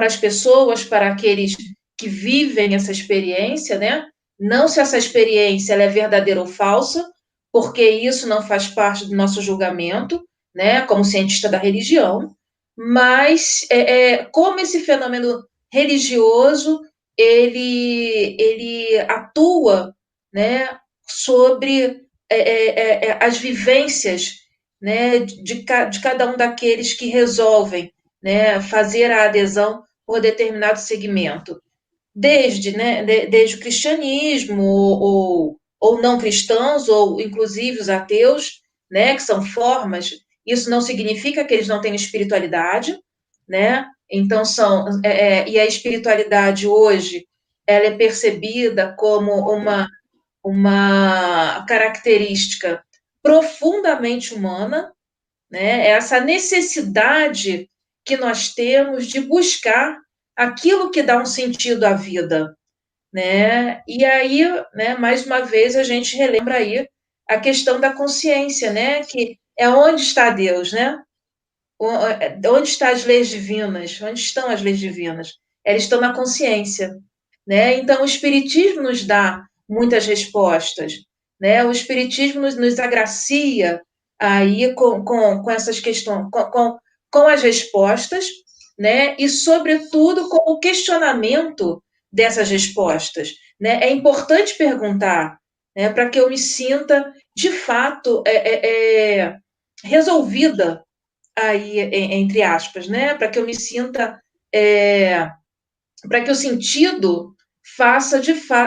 as pessoas, para aqueles que vivem essa experiência, né? Não se essa experiência ela é verdadeira ou falsa, porque isso não faz parte do nosso julgamento, né? Como cientista da religião, mas como esse fenômeno religioso ele atua, né? Sobre as vivências, né? De cada um daqueles que resolvem, né, fazer a adesão por determinado segmento, desde o cristianismo, ou não cristãos, ou inclusive os ateus, né, que são formas, isso não significa que eles não tenham espiritualidade, né, então e a espiritualidade hoje, ela é percebida como uma característica profundamente humana, né? Essa necessidade que nós temos de buscar aquilo que dá um sentido à vida, né? E aí, né, mais uma vez a gente relembra aí a questão da consciência, né? Que é onde está Deus, né? Onde estão as leis divinas? Onde estão as leis divinas? Elas estão na consciência, né? Então o espiritismo nos dá muitas respostas, né? O espiritismo nos agracia aí com essas questões, com as respostas, né? E sobretudo com o questionamento dessas respostas, né? É importante perguntar, né? Para que eu me sinta de fato resolvida aí entre aspas, né? Para que eu me sinta para que o sentido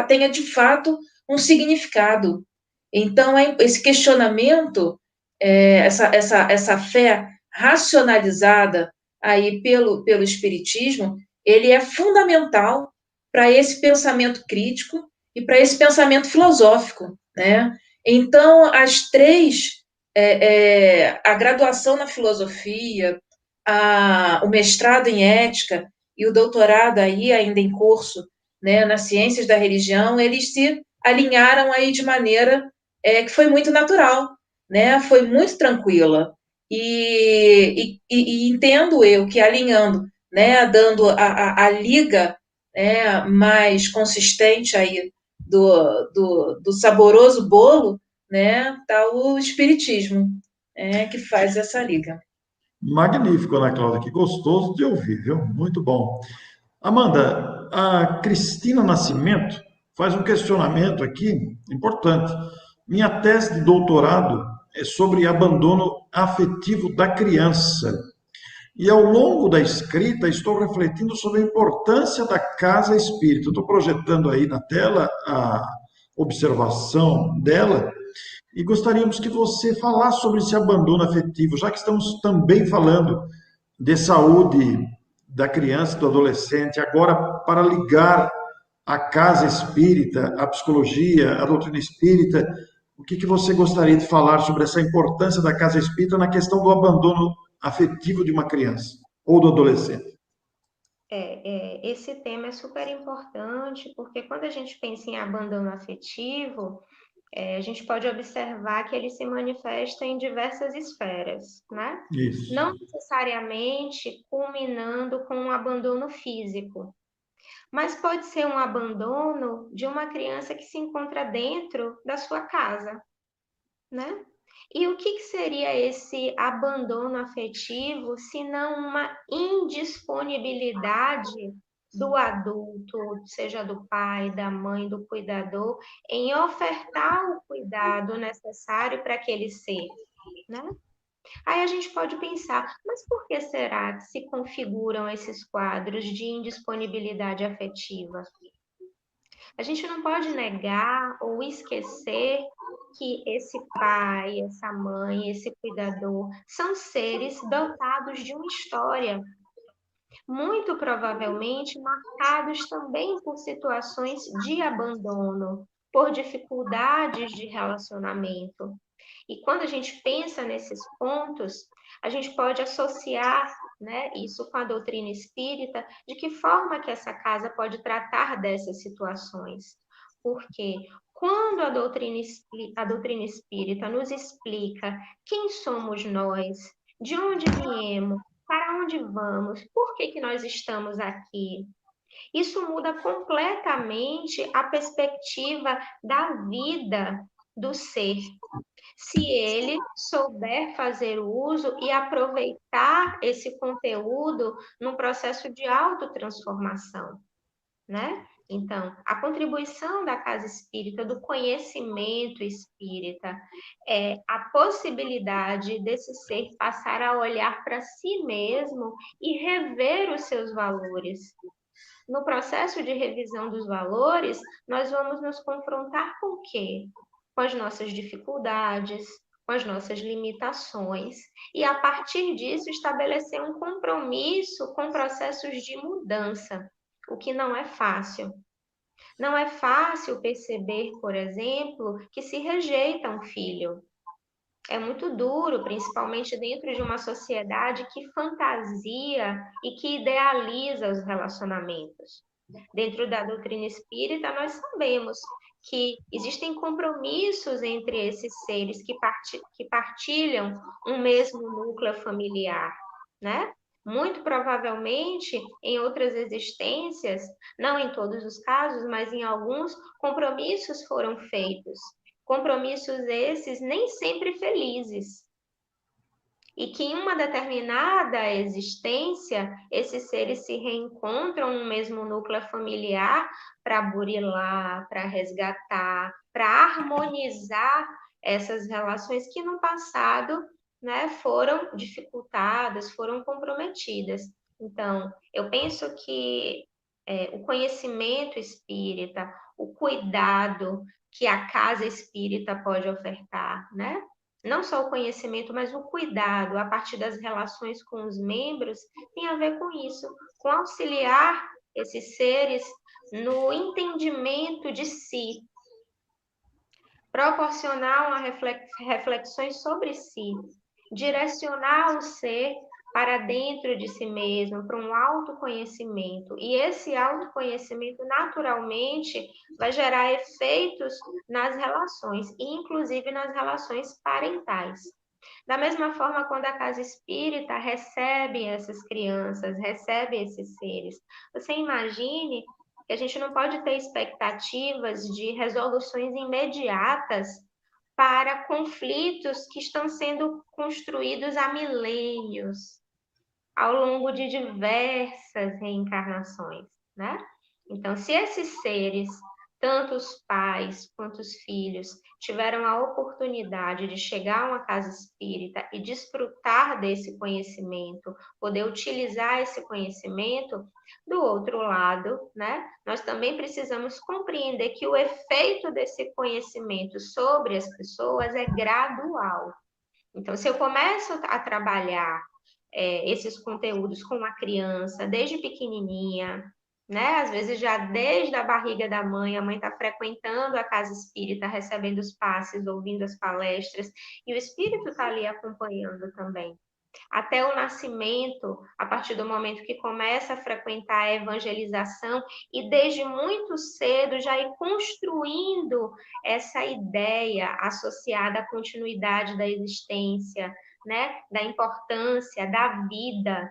tenha de fato um significado. Então, esse questionamento, essa fé racionalizada aí pelo Espiritismo, ele é fundamental para esse pensamento crítico e para esse pensamento filosófico, né? Então, as três, a graduação na filosofia, o mestrado em ética e o doutorado aí ainda em curso, né, nas ciências da religião, eles se alinharam aí de maneira que foi muito natural, né, foi muito tranquila. E entendo eu que alinhando, né, dando a liga, né, mais consistente aí do saboroso bolo, né, tá o espiritismo, que faz essa liga. Magnífico, Ana Cláudia, que gostoso de ouvir, viu? Muito bom. Amanda, a Cristina Nascimento faz um questionamento aqui importante. Minha tese de doutorado é sobre abandono afetivo da criança. E ao longo da escrita, estou refletindo sobre a importância da casa espírita. Estou projetando aí na tela a observação dela e gostaríamos que você falasse sobre esse abandono afetivo, já que estamos também falando de saúde da criança e do adolescente, agora para ligar a casa espírita, a psicologia, a doutrina espírita, o que você gostaria de falar sobre essa importância da casa espírita na questão do abandono afetivo de uma criança ou do adolescente? Esse tema é super importante, porque quando a gente pensa em abandono afetivo, a gente pode observar que ele se manifesta em diversas esferas, né? Isso. Não necessariamente culminando com um abandono físico, mas pode ser um abandono de uma criança que se encontra dentro da sua casa, né? E o que seria esse abandono afetivo, se não uma indisponibilidade do adulto, seja do pai, da mãe, do cuidador, em ofertar o cuidado necessário para aquele ser, né? Aí a gente pode pensar, mas por que será que se configuram esses quadros de indisponibilidade afetiva? A gente não pode negar ou esquecer que esse pai, essa mãe, esse cuidador são seres dotados de uma história, muito provavelmente marcados também por situações de abandono, por dificuldades de relacionamento. E quando a gente pensa nesses pontos, a gente pode associar, né, isso com a doutrina espírita, de que forma que essa casa pode tratar dessas situações. Porque quando a doutrina espírita nos explica quem somos nós, de onde viemos, para onde vamos, por que nós estamos aqui, isso muda completamente a perspectiva da vida do ser. Se ele souber fazer uso e aproveitar esse conteúdo num processo de autotransformação, né? Então, a contribuição da casa espírita, do conhecimento espírita, é a possibilidade desse ser passar a olhar para si mesmo e rever os seus valores. No processo de revisão dos valores, nós vamos nos confrontar com o quê? Com as nossas dificuldades, com as nossas limitações, e a partir disso estabelecer um compromisso com processos de mudança, o que não é fácil. Não é fácil perceber, por exemplo, que se rejeita um filho. É muito duro, principalmente dentro de uma sociedade que fantasia e que idealiza os relacionamentos. Dentro da doutrina espírita, nós sabemos que existem compromissos entre esses seres que partilham um mesmo núcleo familiar, né? Muito provavelmente, em outras existências, não em todos os casos, mas em alguns, compromissos foram feitos. Compromissos esses nem sempre felizes. E que em uma determinada existência, esses seres se reencontram no mesmo núcleo familiar para burilar, para resgatar, para harmonizar essas relações que no passado, né, foram dificultadas, foram comprometidas. Então, eu penso que o conhecimento espírita, o cuidado que a casa espírita pode ofertar, né? Não só o conhecimento, mas o cuidado a partir das relações com os membros tem a ver com isso, com auxiliar esses seres no entendimento de si, proporcionar reflexões sobre si, direcionar o ser para dentro de si mesmo, para um autoconhecimento. E esse autoconhecimento, naturalmente, vai gerar efeitos nas relações, inclusive nas relações parentais. Da mesma forma, quando a casa espírita recebe essas crianças, recebe esses seres, você imagine que a gente não pode ter expectativas de resoluções imediatas para conflitos que estão sendo construídos há milênios, ao longo de diversas reencarnações, né? Então, se esses seres, tanto os pais quanto os filhos, tiveram a oportunidade de chegar a uma casa espírita e desfrutar desse conhecimento, poder utilizar esse conhecimento, do outro lado, né, nós também precisamos compreender que o efeito desse conhecimento sobre as pessoas é gradual. Então, se eu começo a trabalhar esses conteúdos com a criança desde pequenininha, né? Às vezes já desde a barriga da mãe, a mãe está frequentando a casa espírita, recebendo os passes, ouvindo as palestras, e o espírito está ali acompanhando também. Até o nascimento, a partir do momento que começa a frequentar a evangelização e desde muito cedo já ir construindo essa ideia associada à continuidade da existência, né? Da importância da vida,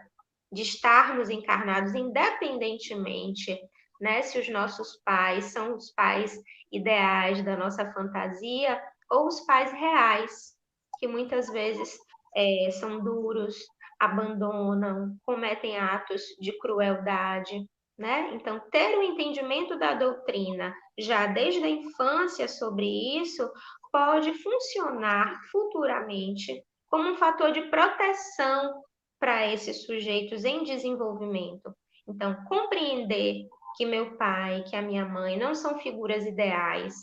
de estarmos encarnados independentemente, né? Se os nossos pais são os pais ideais da nossa fantasia ou os pais reais, que muitas vezes são duros, abandonam, cometem atos de crueldade, né? Então, ter o entendimento da doutrina já desde a infância sobre isso pode funcionar futuramente como um fator de proteção para esses sujeitos em desenvolvimento. Então, compreender que meu pai, que a minha mãe não são figuras ideais,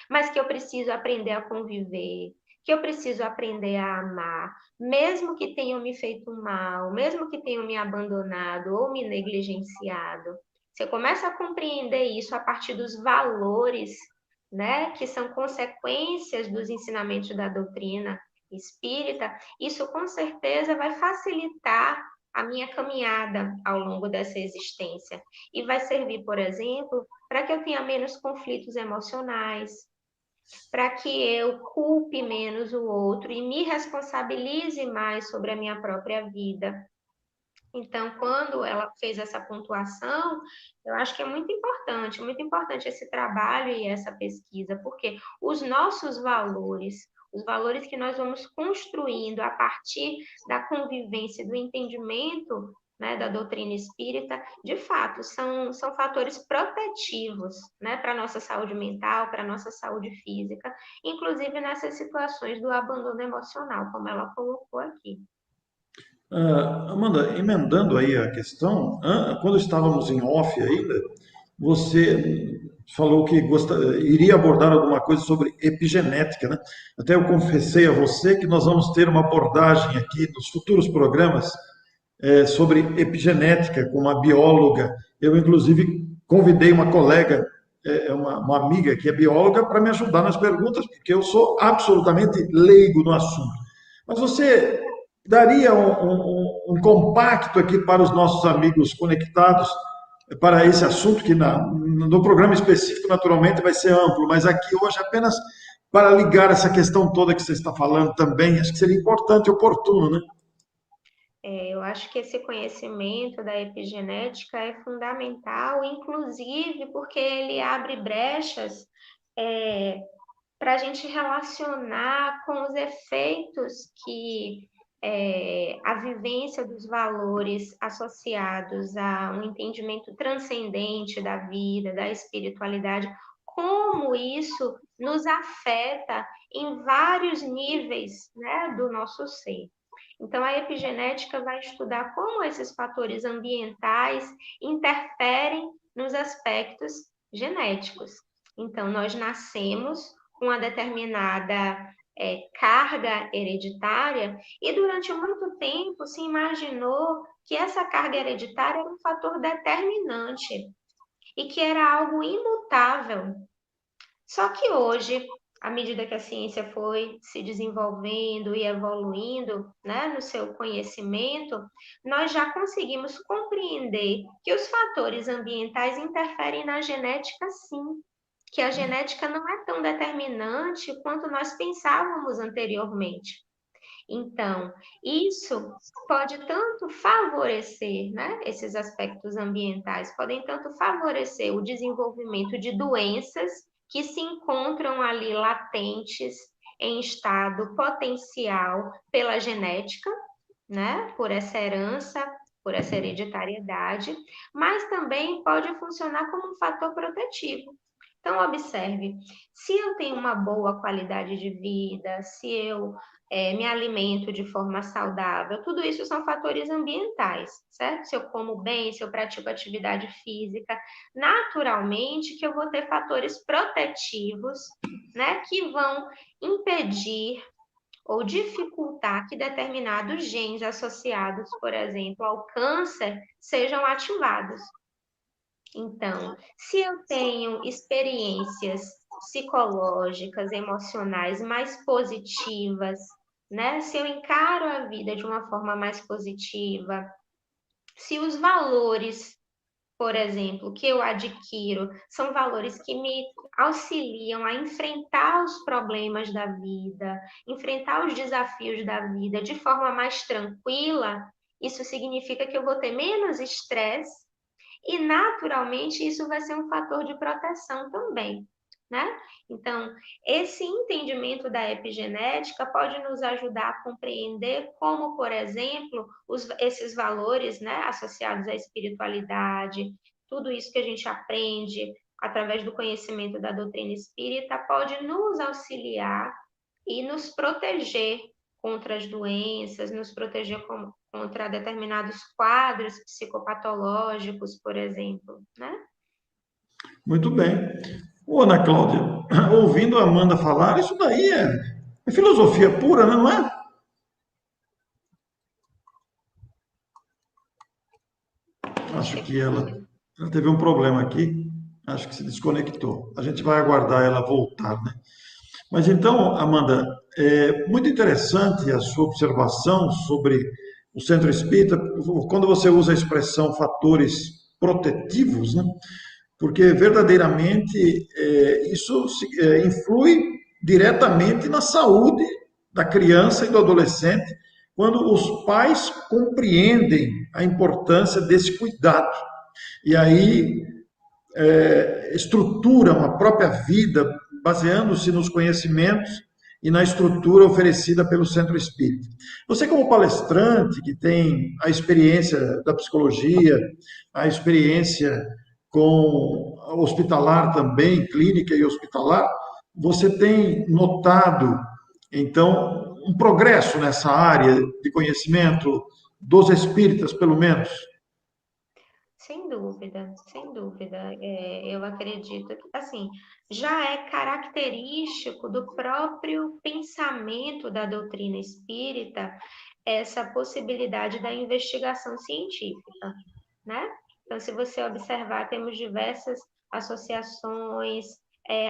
mas que eu preciso aprender a conviver, que eu preciso aprender a amar, mesmo que tenham me feito mal, mesmo que tenham me abandonado ou me negligenciado. Você começa a compreender isso a partir dos valores, né, que são consequências dos ensinamentos da doutrina espírita, isso com certeza vai facilitar a minha caminhada ao longo dessa existência e vai servir, por exemplo, para que eu tenha menos conflitos emocionais, para que eu culpe menos o outro e me responsabilize mais sobre a minha própria vida. Então, quando ela fez essa pontuação, eu acho que é muito importante esse trabalho e essa pesquisa, porque os nossos valores, os valores que nós vamos construindo a partir da convivência, do entendimento, né, da doutrina espírita, de fato, são fatores protetivos, né, para a nossa saúde mental, para a nossa saúde física, inclusive nessas situações do abandono emocional, como ela colocou aqui. Amanda, emendando aí a questão, quando estávamos em off ainda, você falou que iria abordar alguma coisa sobre epigenética, né? Até eu confessei a você que nós vamos ter uma abordagem aqui nos futuros programas sobre epigenética com uma bióloga. Eu, inclusive, convidei uma colega, uma amiga que é bióloga, para me ajudar nas perguntas, porque eu sou absolutamente leigo no assunto. Mas você daria um compacto aqui para os nossos amigos conectados para esse assunto, que no programa específico, naturalmente, vai ser amplo, mas aqui hoje apenas para ligar essa questão toda que você está falando também, acho que seria importante e oportuno, né? Eu acho que esse conhecimento da epigenética é fundamental, inclusive porque ele abre brechas para a gente relacionar com os efeitos que a vivência dos valores associados a um entendimento transcendente da vida, da espiritualidade, como isso nos afeta em vários níveis, né, do nosso ser. Então, a epigenética vai estudar como esses fatores ambientais interferem nos aspectos genéticos. Então, nós nascemos com uma determinada carga hereditária e durante muito tempo se imaginou que essa carga hereditária era um fator determinante e que era algo imutável. Só que hoje à medida que a ciência foi se desenvolvendo e evoluindo, né, no seu conhecimento, nós já conseguimos compreender que os fatores ambientais interferem na genética, sim, que a genética não é tão determinante quanto nós pensávamos anteriormente. Então, isso pode tanto favorecer, né, esses aspectos ambientais, podem tanto favorecer o desenvolvimento de doenças que se encontram ali latentes em estado potencial pela genética, né, por essa herança, por essa hereditariedade, mas também pode funcionar como um fator protetivo. Então, observe, se eu tenho uma boa qualidade de vida, se eu me alimento de forma saudável, tudo isso são fatores ambientais, certo? Se eu como bem, se eu pratico atividade física, naturalmente que eu vou ter fatores protetivos, né, que vão impedir ou dificultar que determinados genes associados, por exemplo, ao câncer, sejam ativados. Então, se eu tenho experiências psicológicas, emocionais mais positivas, né? Se eu encaro a vida de uma forma mais positiva, se os valores, por exemplo, que eu adquiro, são valores que me auxiliam a enfrentar os problemas da vida, enfrentar os desafios da vida de forma mais tranquila, isso significa que eu vou ter menos estresse e, naturalmente, isso vai ser um fator de proteção também, né? Então, esse entendimento da epigenética pode nos ajudar a compreender como, por exemplo, esses valores, né, associados à espiritualidade, tudo isso que a gente aprende através do conhecimento da doutrina espírita, pode nos auxiliar e nos proteger contra as doenças, nos proteger contra determinados quadros psicopatológicos, por exemplo, né? Muito bem. Ô, Ana Cláudia, ouvindo a Amanda falar, isso daí é filosofia pura, não é? Acho que ela teve um problema aqui, acho que se desconectou. A gente vai aguardar ela voltar, né? Mas então, Amanda, é muito interessante a sua observação sobre o centro espírita, quando você usa a expressão fatores protetivos, né? Porque verdadeiramente isso influi diretamente na saúde da criança e do adolescente, quando os pais compreendem a importância desse cuidado. E aí estruturam a própria vida baseando-se nos conhecimentos e na estrutura oferecida pelo Centro Espírita. Você, como palestrante, que tem a experiência da psicologia, a experiência com hospitalar também, clínica e hospitalar, você tem notado, então, um progresso nessa área de conhecimento dos espíritas, pelo menos? Sem dúvida, sem dúvida. Eu acredito que, assim, já é característico do próprio pensamento da doutrina espírita essa possibilidade da investigação científica, né? Então, se você observar, temos diversas associações,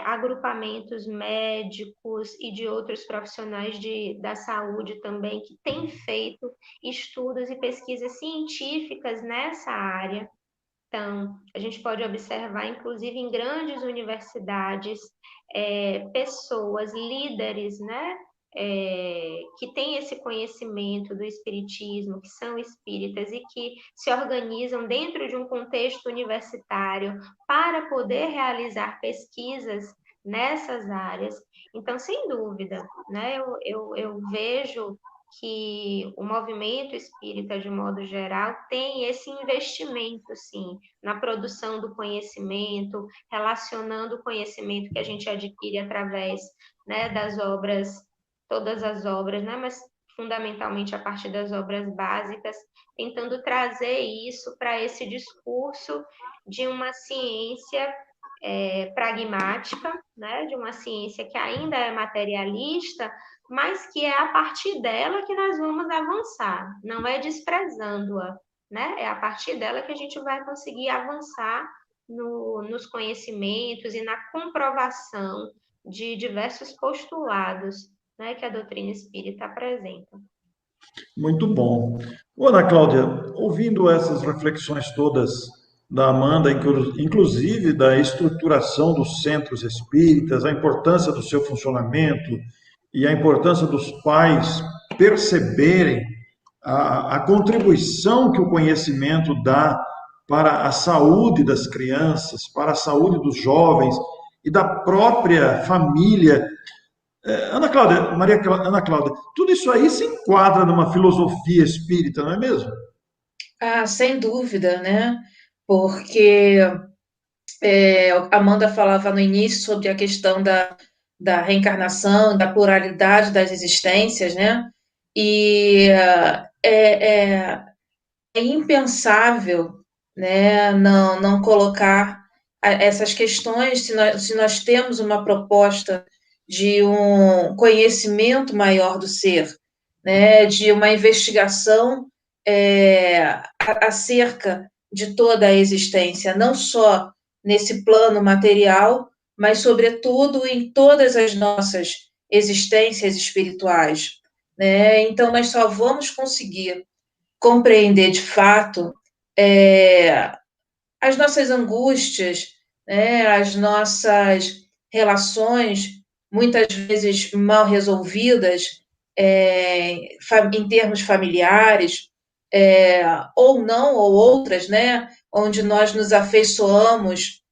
agrupamentos médicos e de outros profissionais da saúde também que têm feito estudos e pesquisas científicas nessa área. Então, a gente pode observar, inclusive em grandes universidades, pessoas, líderes, né, que têm esse conhecimento do espiritismo, que são espíritas e que se organizam dentro de um contexto universitário para poder realizar pesquisas nessas áreas. Então, sem dúvida, né, eu vejo que o movimento espírita, de modo geral, tem esse investimento, sim, na produção do conhecimento, relacionando o conhecimento que a gente adquire através, né, das obras, todas as obras, né, mas fundamentalmente a partir das obras básicas, tentando trazer isso para esse discurso de uma ciência pragmática, né, de uma ciência que ainda é materialista, mas que é a partir dela que nós vamos avançar, não é desprezando-a, né? É a partir dela que a gente vai conseguir avançar nos conhecimentos e na comprovação de diversos postulados, né, que a doutrina espírita apresenta. Muito bom. Ô, Ana Cláudia, ouvindo essas reflexões todas da Amanda, inclusive da estruturação dos centros espíritas, a importância do seu funcionamento e a importância dos pais perceberem a contribuição que o conhecimento dá para a saúde das crianças, para a saúde dos jovens e da própria família. Ana Cláudia, Ana Cláudia, tudo isso aí se enquadra numa filosofia espírita, não é mesmo? Ah, sem dúvida, né? Porque a Amanda falava no início sobre a questão da reencarnação, da pluralidade das existências, né? E é impensável, né, não colocar essas questões se nós temos uma proposta de um conhecimento maior do ser, né, de uma investigação acerca de toda a existência, não só nesse plano material, mas, sobretudo, em todas as nossas existências espirituais. Né? Então, nós só vamos conseguir compreender de fato as nossas angústias, né, as nossas relações, muitas vezes mal resolvidas, em termos familiares, ou não, ou outras, né, onde nós nos afeiçoamos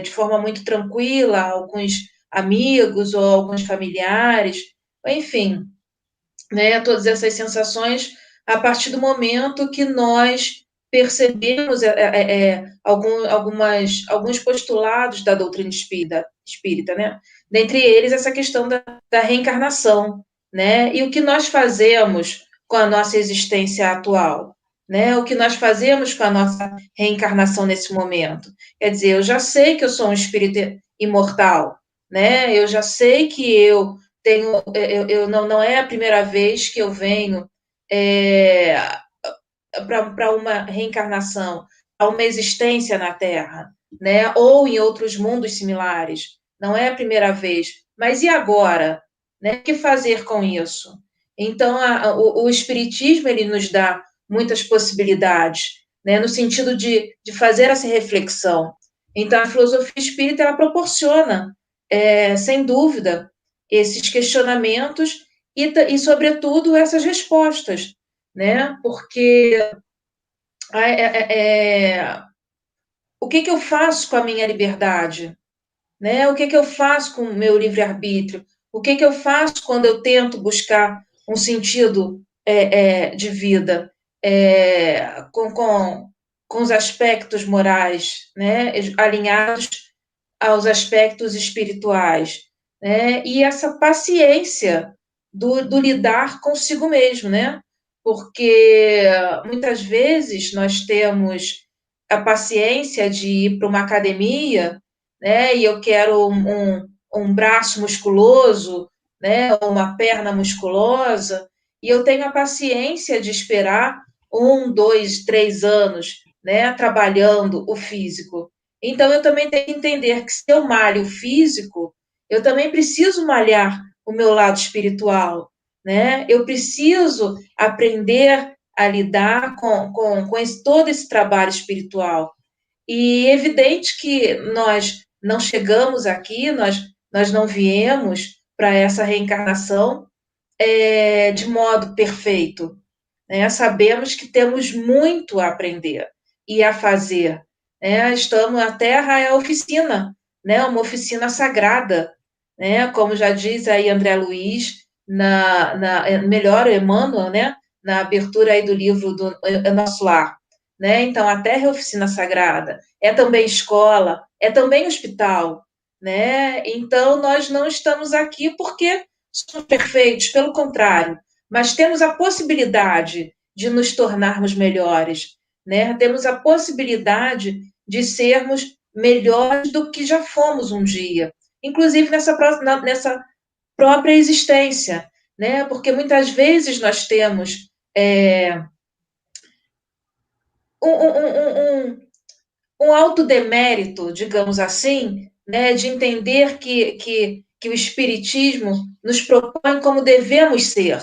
de forma muito tranquila, alguns amigos ou alguns familiares, enfim, né, todas essas sensações a partir do momento que nós percebemos alguns postulados da doutrina espírita, né? Dentre eles, essa questão da reencarnação, né? E o que nós fazemos com a nossa existência atual, né? O que nós fazemos com a nossa reencarnação nesse momento. Quer dizer, eu já sei que eu sou um espírito imortal, né? Eu já sei que eu não é a primeira vez que eu venho para uma reencarnação, para uma existência na Terra, né? Ou em outros mundos similares. Não é a primeira vez. Mas e agora? Né? O que fazer com isso? Então, o Espiritismo ele nos dá muitas possibilidades, né? No sentido de fazer essa reflexão. Então, a filosofia espírita ela proporciona, sem dúvida, esses questionamentos sobretudo, essas respostas, né? Porque o que eu faço com a minha liberdade? Né? O que eu faço com o meu livre-arbítrio? O que eu faço quando eu tento buscar um sentido de vida com os aspectos morais, né? Alinhados aos aspectos espirituais, né? E essa paciência do lidar consigo mesmo, né? Porque muitas vezes nós temos a paciência de ir para uma academia, né? E eu quero um braço musculoso, né? Uma perna musculosa, e eu tenho a paciência de esperar 1, 2, 3 anos, né? Trabalhando o físico. Então, eu também tenho que entender que se eu malho o físico, eu também preciso malhar o meu lado espiritual, né? Eu preciso aprender a lidar com todo esse trabalho espiritual. E é evidente que nós não chegamos aqui, nós não viemos para essa reencarnação de modo perfeito. Né? Sabemos que temos muito a aprender e a fazer. Né? A Terra é a oficina, né? Uma oficina sagrada, né? Como já diz aí André Luiz, melhor Emmanuel, né? Na abertura aí do livro do Nosso Lar. Né? Então, a Terra é oficina sagrada, é também escola, é também hospital. Né? Então, nós não estamos aqui porque somos perfeitos, pelo contrário, mas temos a possibilidade de nos tornarmos melhores, né? Temos a possibilidade de sermos melhores do que já fomos um dia, inclusive nessa própria existência, né? Porque muitas vezes nós temos um autodemérito, digamos assim, né, de entender que o Espiritismo nos propõe como devemos ser,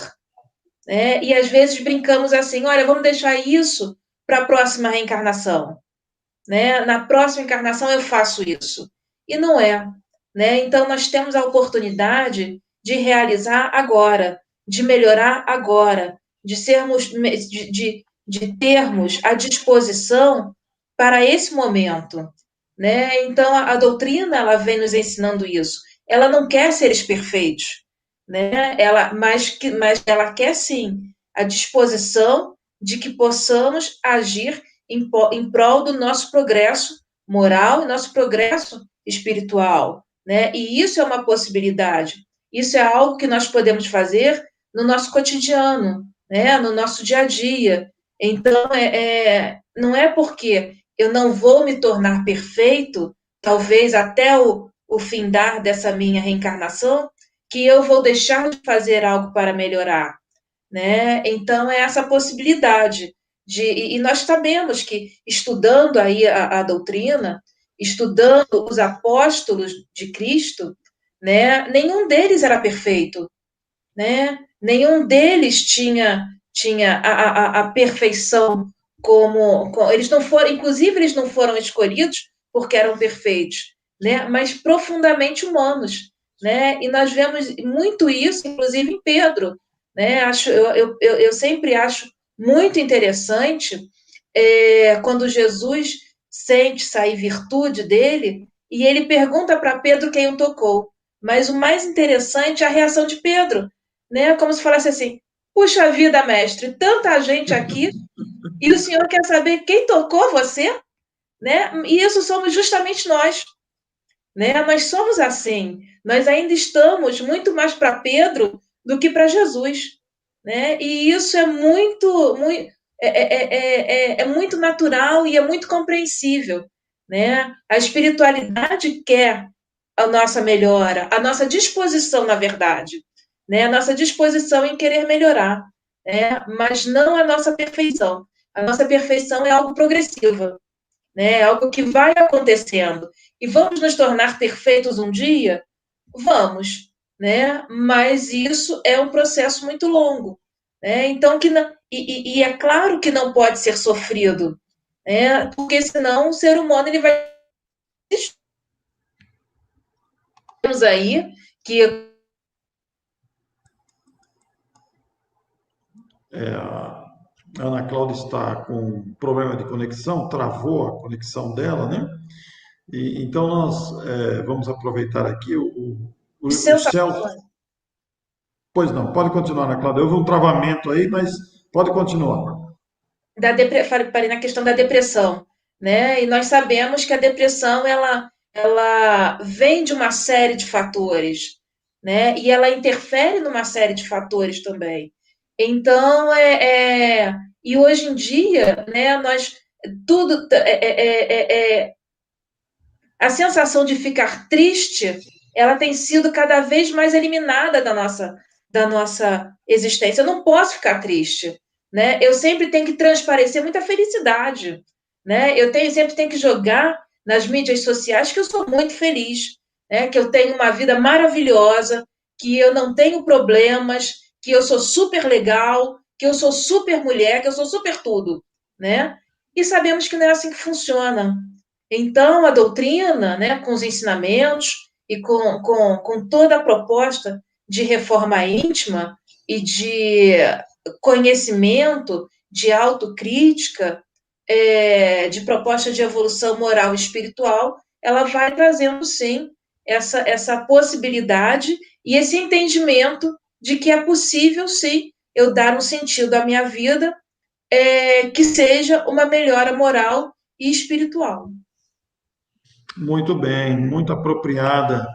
né? E às vezes brincamos assim, olha, vamos deixar isso para a próxima reencarnação, né? Na próxima encarnação eu faço isso. E não é, né? Então nós temos a oportunidade de realizar agora, de melhorar agora, de termos a disposição para esse momento, né? Então a doutrina ela vem nos ensinando isso. Ela não quer seres perfeitos, né? Mas ela quer sim a disposição de que possamos agir em prol do nosso progresso moral e nosso progresso espiritual, né? E isso é uma possibilidade. Isso é algo que nós podemos fazer no nosso cotidiano, né? No nosso dia a dia. Então, não é porque eu não vou me tornar perfeito, talvez até o findar dessa minha reencarnação, que eu vou deixar de fazer algo para melhorar, né? Então, é essa possibilidade e nós sabemos que, estudando aí a doutrina, estudando os apóstolos de Cristo, né, nenhum deles era perfeito, né? Nenhum deles tinha a perfeição como eles não foram, inclusive eles não foram escolhidos porque eram perfeitos, né? Mas profundamente humanos, né? E nós vemos muito isso, inclusive em Pedro, né? Eu sempre acho muito interessante quando Jesus sente sair virtude dele e ele pergunta para Pedro quem o tocou. Mas o mais interessante é a reação de Pedro, né? Como se falasse assim: puxa vida, mestre, tanta gente aqui e o senhor quer saber quem tocou você, né? E isso somos justamente nós, né? Nós somos assim. Nós ainda estamos muito mais para Pedro do que para Jesus, né? E isso é muito natural e é muito compreensível, né? A espiritualidade quer a nossa melhora, a nossa disposição, na verdade, né? A nossa disposição em querer melhorar, né? Mas não a nossa perfeição. A nossa perfeição é algo progressivo, né? É algo que vai acontecendo. E vamos nos tornar perfeitos um dia? Vamos, né? Mas isso é um processo muito longo, né? Então, e é claro que não pode ser sofrido, né? Porque senão o ser humano ele vai aí que A Ana Cláudia está com problema de conexão, travou a conexão dela, né? Então nós vamos aproveitar aqui o Celso. Pois não, pode continuar, Ana Cláudia. Houve um travamento aí, mas pode continuar. Falei na questão da depressão, né? E nós sabemos que a depressão ela vem de uma série de fatores, né? E ela interfere numa série de fatores também. Então, e hoje em dia, né? Nós tudo a sensação de ficar triste, ela tem sido cada vez mais eliminada da nossa existência. Eu não posso ficar triste, né? Eu sempre tenho que transparecer muita felicidade, né? Sempre tenho que jogar nas mídias sociais que eu sou muito feliz, né? Que eu tenho uma vida maravilhosa, que eu não tenho problemas, que eu sou super legal, que eu sou super mulher, que eu sou super tudo, né? E sabemos que não é assim que funciona. Então, a doutrina, né, com os ensinamentos e com toda a proposta de reforma íntima e de conhecimento, de autocrítica, de proposta de evolução moral e espiritual, ela vai trazendo, sim, essa possibilidade e esse entendimento de que é possível, sim, eu dar um sentido à minha vida que seja uma melhora moral e espiritual. Muito bem, muito apropriada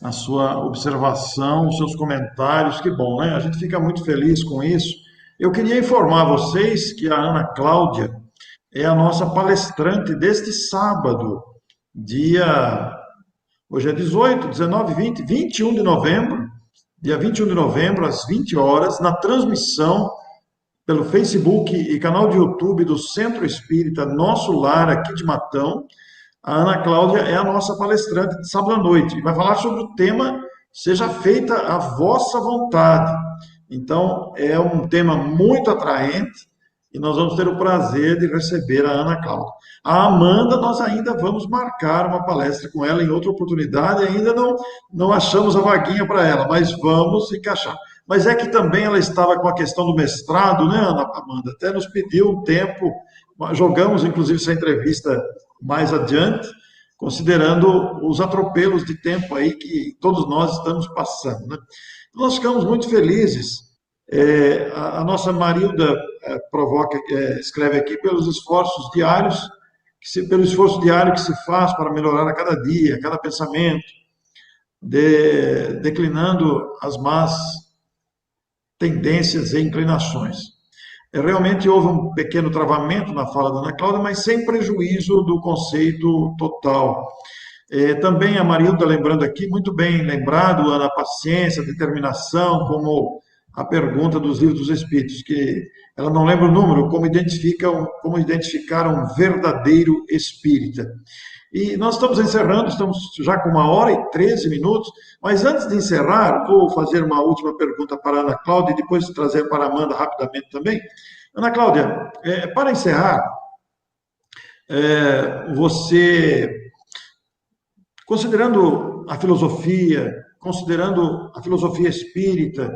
a sua observação, os seus comentários, que bom, né? A gente fica muito feliz com isso. Eu queria informar vocês que a Ana Cláudia é a nossa palestrante deste sábado, hoje é 18, 19, 20, 21 de novembro, dia 21 de novembro, às 20 horas, na transmissão pelo Facebook e canal de YouTube do Centro Espírita Nosso Lar, aqui de Matão, A Ana Cláudia é a nossa palestrante de sábado à noite e vai falar sobre o tema Seja Feita a Vossa Vontade. Então, é um tema muito atraente e nós vamos ter o prazer de receber a Ana Cláudia. A Amanda, nós ainda vamos marcar uma palestra com ela em outra oportunidade, ainda não achamos a vaguinha para ela, mas vamos encaixar. Mas é que também ela estava com a questão do mestrado, né, Ana Amanda? Até nos pediu um tempo, jogamos inclusive essa entrevista mais adiante, considerando os atropelos de tempo aí que todos nós estamos passando, né? Nós ficamos muito felizes. A nossa Marilda escreve aqui pelos esforços diários, pelo esforço diário que se faz para melhorar a cada dia, a cada pensamento, declinando as más tendências e inclinações. Realmente houve um pequeno travamento na fala da Ana Cláudia, mas sem prejuízo do conceito total. Também a Marilda lembrando aqui, muito bem lembrado, Ana, paciência, determinação, como a pergunta dos livros dos Espíritos, que ela não lembra o número, como identificar um verdadeiro espírita. E nós estamos encerrando, estamos já com 1h13, mas antes de encerrar, vou fazer uma última pergunta para a Ana Cláudia e depois trazer para a Amanda rapidamente também. Ana Cláudia, para encerrar, você, considerando a filosofia espírita,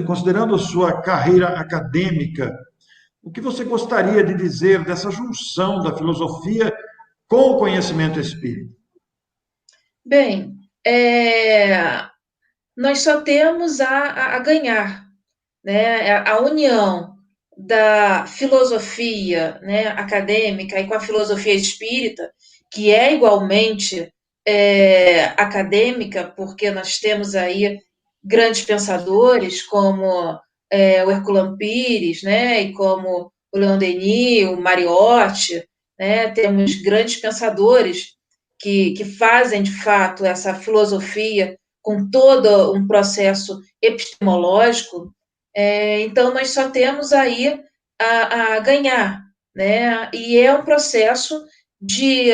considerando a sua carreira acadêmica, o que você gostaria de dizer dessa junção da filosofia com o conhecimento espírita? Bem, nós só temos a ganhar, né? A união da filosofia, né, acadêmica e com a filosofia espírita, que é igualmente acadêmica, porque nós temos aí grandes pensadores como o Herculano Pires, né, e como o Leon Denis, o Mariotti, né, temos grandes pensadores que fazem, de fato, essa filosofia com todo um processo epistemológico. Então, nós só temos aí a ganhar, né? E é um processo de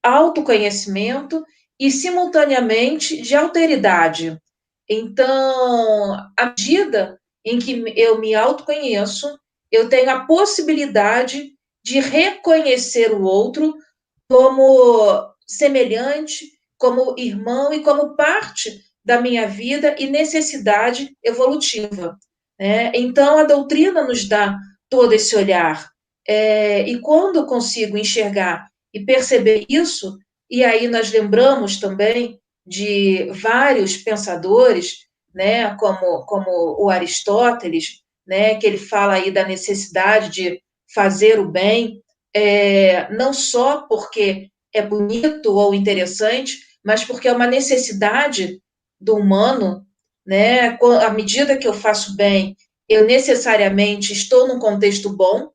autoconhecimento e, simultaneamente, de alteridade. Então, à medida em que eu me autoconheço, eu tenho a possibilidade de reconhecer o outro como semelhante, como irmão e como parte da minha vida e necessidade evolutiva. Então, a doutrina nos dá todo esse olhar. E quando consigo enxergar e perceber isso, e aí nós lembramos também de vários pensadores, né, como o Aristóteles, né, que ele fala aí da necessidade de fazer o bem, não só porque é bonito ou interessante, mas porque é uma necessidade do humano, né? À medida que eu faço bem, eu necessariamente estou num contexto bom,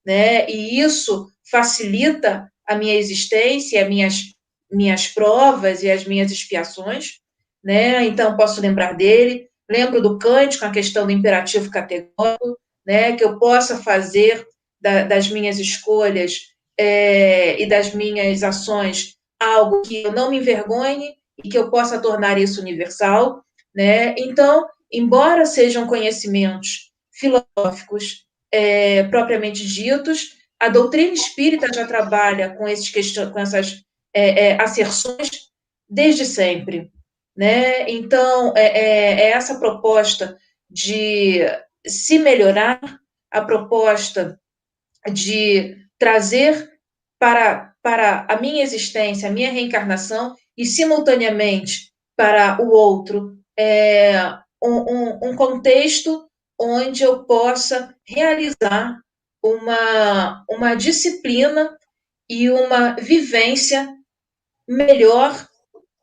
né? E isso facilita a minha existência, as minhas provas e as minhas expiações, né? Então, posso lembrar dele. Lembro do Kant com a questão do imperativo categórico, né? Que eu possa fazer das minhas escolhas e das minhas ações algo que eu não me envergonhe e que eu possa tornar isso universal, né? Então, embora sejam conhecimentos filosóficos propriamente ditos, a doutrina espírita já trabalha com essas asserções desde sempre, né? Então, essa proposta de se melhorar, a proposta de trazer para a minha existência, a minha reencarnação, e, simultaneamente, para o outro, um contexto onde eu possa realizar uma disciplina e uma vivência melhor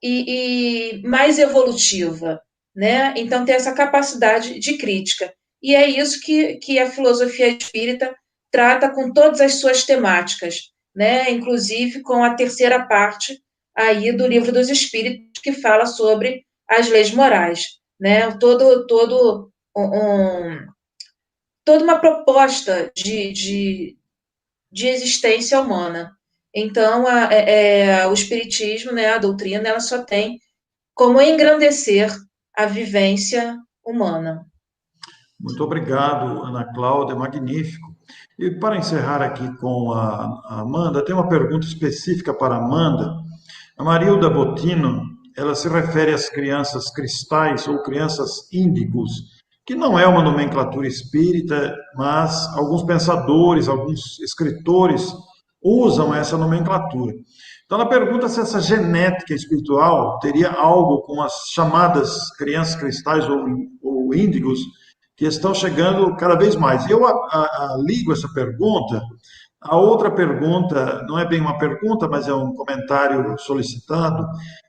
e mais evolutiva, né? Então, ter essa capacidade de crítica. E é isso que a filosofia espírita trata com todas as suas temáticas, né? Inclusive com a terceira parte aí do Livro dos Espíritos, que fala sobre as leis morais, né? Toda uma proposta de existência humana. Então, o Espiritismo, né, a doutrina, ela só tem como engrandecer a vivência humana. Muito obrigado, Ana Cláudia, magnífico. E para encerrar aqui com a Amanda, tem uma pergunta específica para a Amanda. A Marilda Bottino, ela se refere às crianças cristais ou crianças índigos, que não é uma nomenclatura espírita, mas alguns pensadores, alguns escritores usam essa nomenclatura. Então ela pergunta se essa genética espiritual teria algo com as chamadas crianças cristais ou índigos, que estão chegando cada vez mais. Eu ligo essa pergunta. A outra pergunta, não é bem uma pergunta, mas é um comentário solicitado.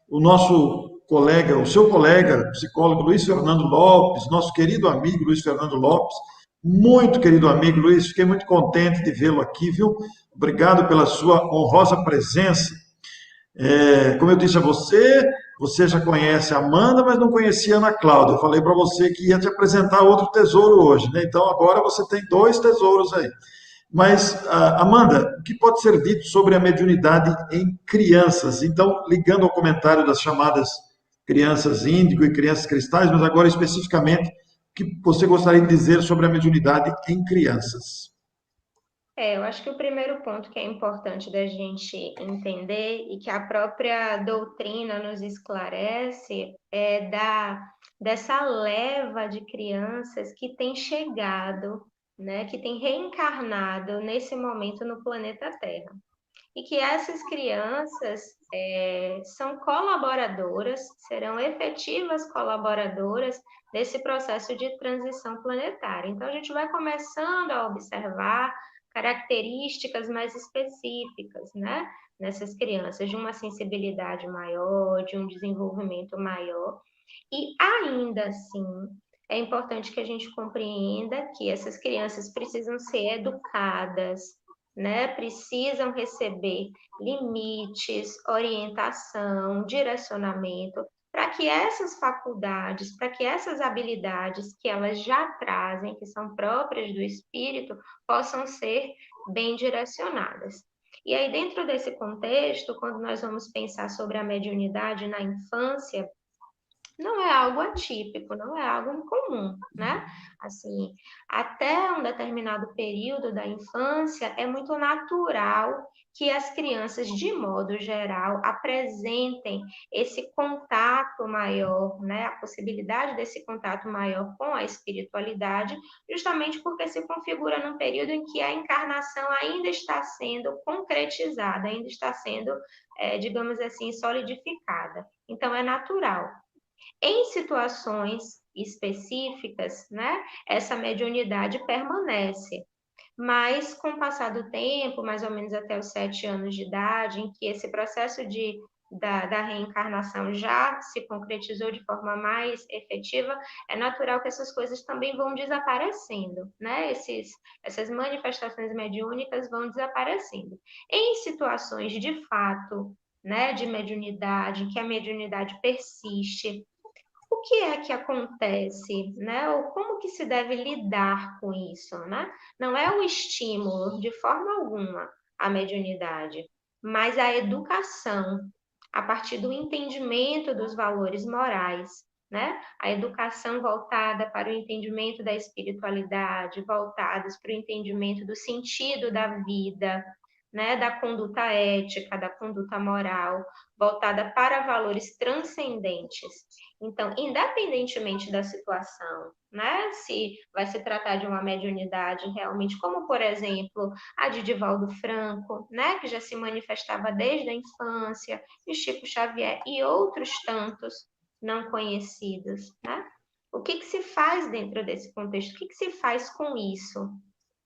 O nosso colega, o seu colega, psicólogo Luiz Fernando Lopes, nosso querido amigo Luiz Fernando Lopes, muito querido amigo Luiz, fiquei muito contente de vê-lo aqui, viu? Obrigado pela sua honrosa presença. Como eu disse a você, você já conhece a Amanda, mas não conhecia a Ana Cláudia. Eu falei para você que ia te apresentar outro tesouro hoje, né? Então agora você tem 2 tesouros aí. Mas, Amanda, o que pode ser dito sobre a mediunidade em crianças? Então, ligando ao comentário das chamadas crianças índigo e crianças cristais, mas agora especificamente, o que você gostaria de dizer sobre a mediunidade em crianças? Eu acho que o primeiro ponto que é importante da gente entender e que a própria doutrina nos esclarece é dessa leva de crianças que tem chegado, né, que tem reencarnado nesse momento no planeta Terra. E que essas crianças são colaboradoras, serão efetivas colaboradoras desse processo de transição planetária. Então, a gente vai começando a observar características mais específicas, né, nessas crianças, de uma sensibilidade maior, de um desenvolvimento maior. E ainda assim, é importante que a gente compreenda que essas crianças precisam ser educadas, né? Precisam receber limites, orientação, direcionamento, para que essas faculdades, para que essas habilidades que elas já trazem, que são próprias do espírito, possam ser bem direcionadas. E aí, dentro desse contexto, quando nós vamos pensar sobre a mediunidade na infância, não é algo atípico, não é algo incomum, né? Assim, até um determinado período da infância, é muito natural que as crianças, de modo geral, apresentem esse contato maior, né? A possibilidade desse contato maior com a espiritualidade, justamente porque se configura num período em que a encarnação ainda está sendo concretizada, ainda está sendo, digamos assim, solidificada. Então, é natural. Em situações específicas, né, essa mediunidade permanece. Mas, com o passar do tempo, mais ou menos até os 7 anos de idade, em que esse processo da reencarnação já se concretizou de forma mais efetiva, é natural que essas coisas também vão desaparecendo, né? Essas manifestações mediúnicas vão desaparecendo. Em situações de fato, né, de mediunidade, em que a mediunidade persiste, o que é que acontece, né? Ou como que se deve lidar com isso, né? Não é o estímulo, de forma alguma, à mediunidade, mas a educação, a partir do entendimento dos valores morais, né? A educação voltada para o entendimento da espiritualidade, voltadas para o entendimento do sentido da vida, né? Da conduta ética, da conduta moral, voltada para valores transcendentes. Então, independentemente da situação, né? Se vai se tratar de uma mediunidade realmente, como por exemplo a de Divaldo Franco, né? Que já se manifestava desde a infância, de Chico Xavier e outros tantos não conhecidos, né? O que se faz dentro desse contexto? O que se faz com isso?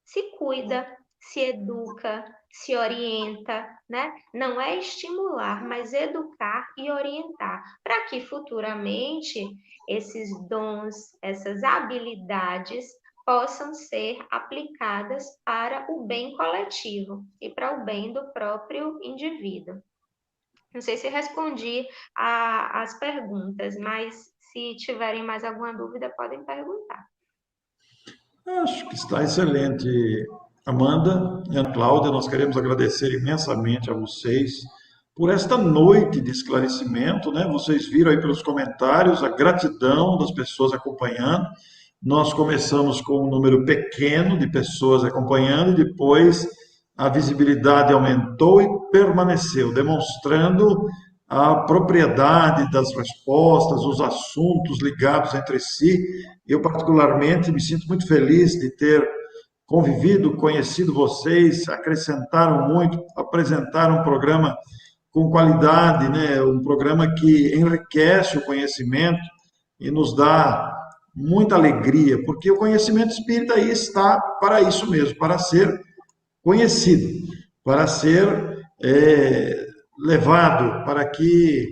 Se cuida, se educa, se orienta, né? Não é estimular, mas educar e orientar, para que futuramente esses dons, essas habilidades possam ser aplicadas para o bem coletivo e para o bem do próprio indivíduo. Não sei se respondi as perguntas, mas se tiverem mais alguma dúvida, podem perguntar. Acho que está excelente, Amanda e Ana Cláudia, nós queremos agradecer imensamente a vocês por esta noite de esclarecimento, né? Vocês viram aí pelos comentários a gratidão das pessoas acompanhando. Nós começamos com um número pequeno de pessoas acompanhando e depois a visibilidade aumentou e permaneceu, demonstrando a propriedade das respostas, os assuntos ligados entre si. Eu, particularmente, me sinto muito feliz de ter convivido, conhecido vocês, acrescentaram muito, apresentaram um programa com qualidade, né? Um programa que enriquece o conhecimento e nos dá muita alegria, porque o conhecimento espírita aí está para isso mesmo, para ser conhecido, para ser levado, para que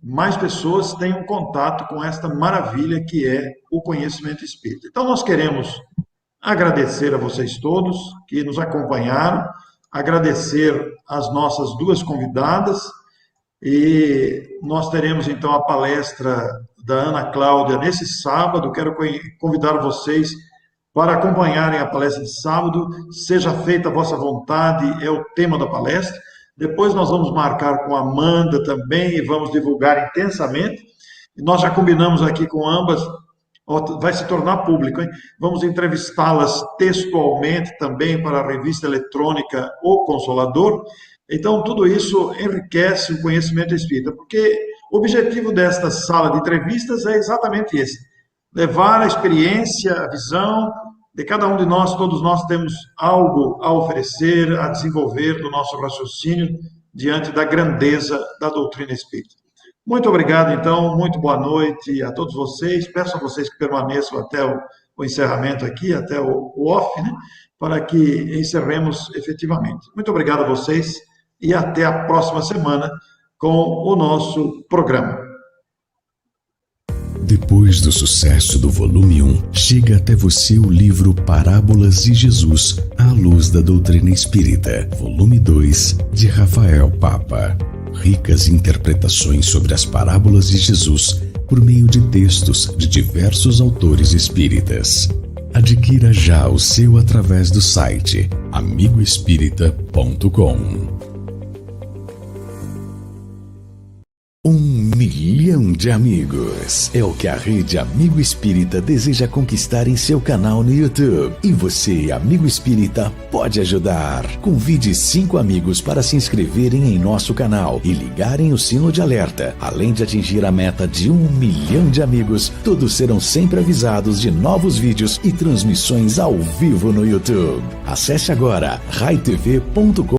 mais pessoas tenham contato com esta maravilha que é o conhecimento espírita. Então, nós queremos agradecer a vocês todos que nos acompanharam, agradecer as nossas duas convidadas, e nós teremos então a palestra da Ana Cláudia nesse sábado. Quero convidar vocês para acompanharem a palestra de sábado. Seja feita a vossa vontade, é o tema da palestra. Depois nós vamos marcar com a Amanda também e vamos divulgar intensamente. E nós já combinamos aqui com ambas, vai se tornar público, hein? Vamos entrevistá-las textualmente também para a revista eletrônica O Consolador. Então, tudo isso enriquece o conhecimento espírita, porque o objetivo desta sala de entrevistas é exatamente esse: levar a experiência, a visão de cada um de nós. Todos nós temos algo a oferecer, a desenvolver do nosso raciocínio diante da grandeza da doutrina espírita. Muito obrigado, então, muito boa noite a todos vocês. Peço a vocês que permaneçam até o encerramento aqui, até o off, né, para que encerremos efetivamente. Muito obrigado a vocês e até a próxima semana com o nosso programa. Depois do sucesso do volume 1, chega até você o livro Parábolas de Jesus, à luz da doutrina espírita, volume 2, de Rafael Papa. Ricas interpretações sobre as parábolas de Jesus por meio de textos de diversos autores espíritas. Adquira já o seu através do site amigoespírita.com. 1 milhão de amigos é o que a rede Amigo Espírita deseja conquistar em seu canal no YouTube. E você, amigo espírita, pode ajudar. Convide 5 amigos para se inscreverem em nosso canal e ligarem o sino de alerta. Além de atingir a meta de 1 milhão de amigos, todos serão sempre avisados de novos vídeos e transmissões ao vivo no YouTube. Acesse agora raitv.com.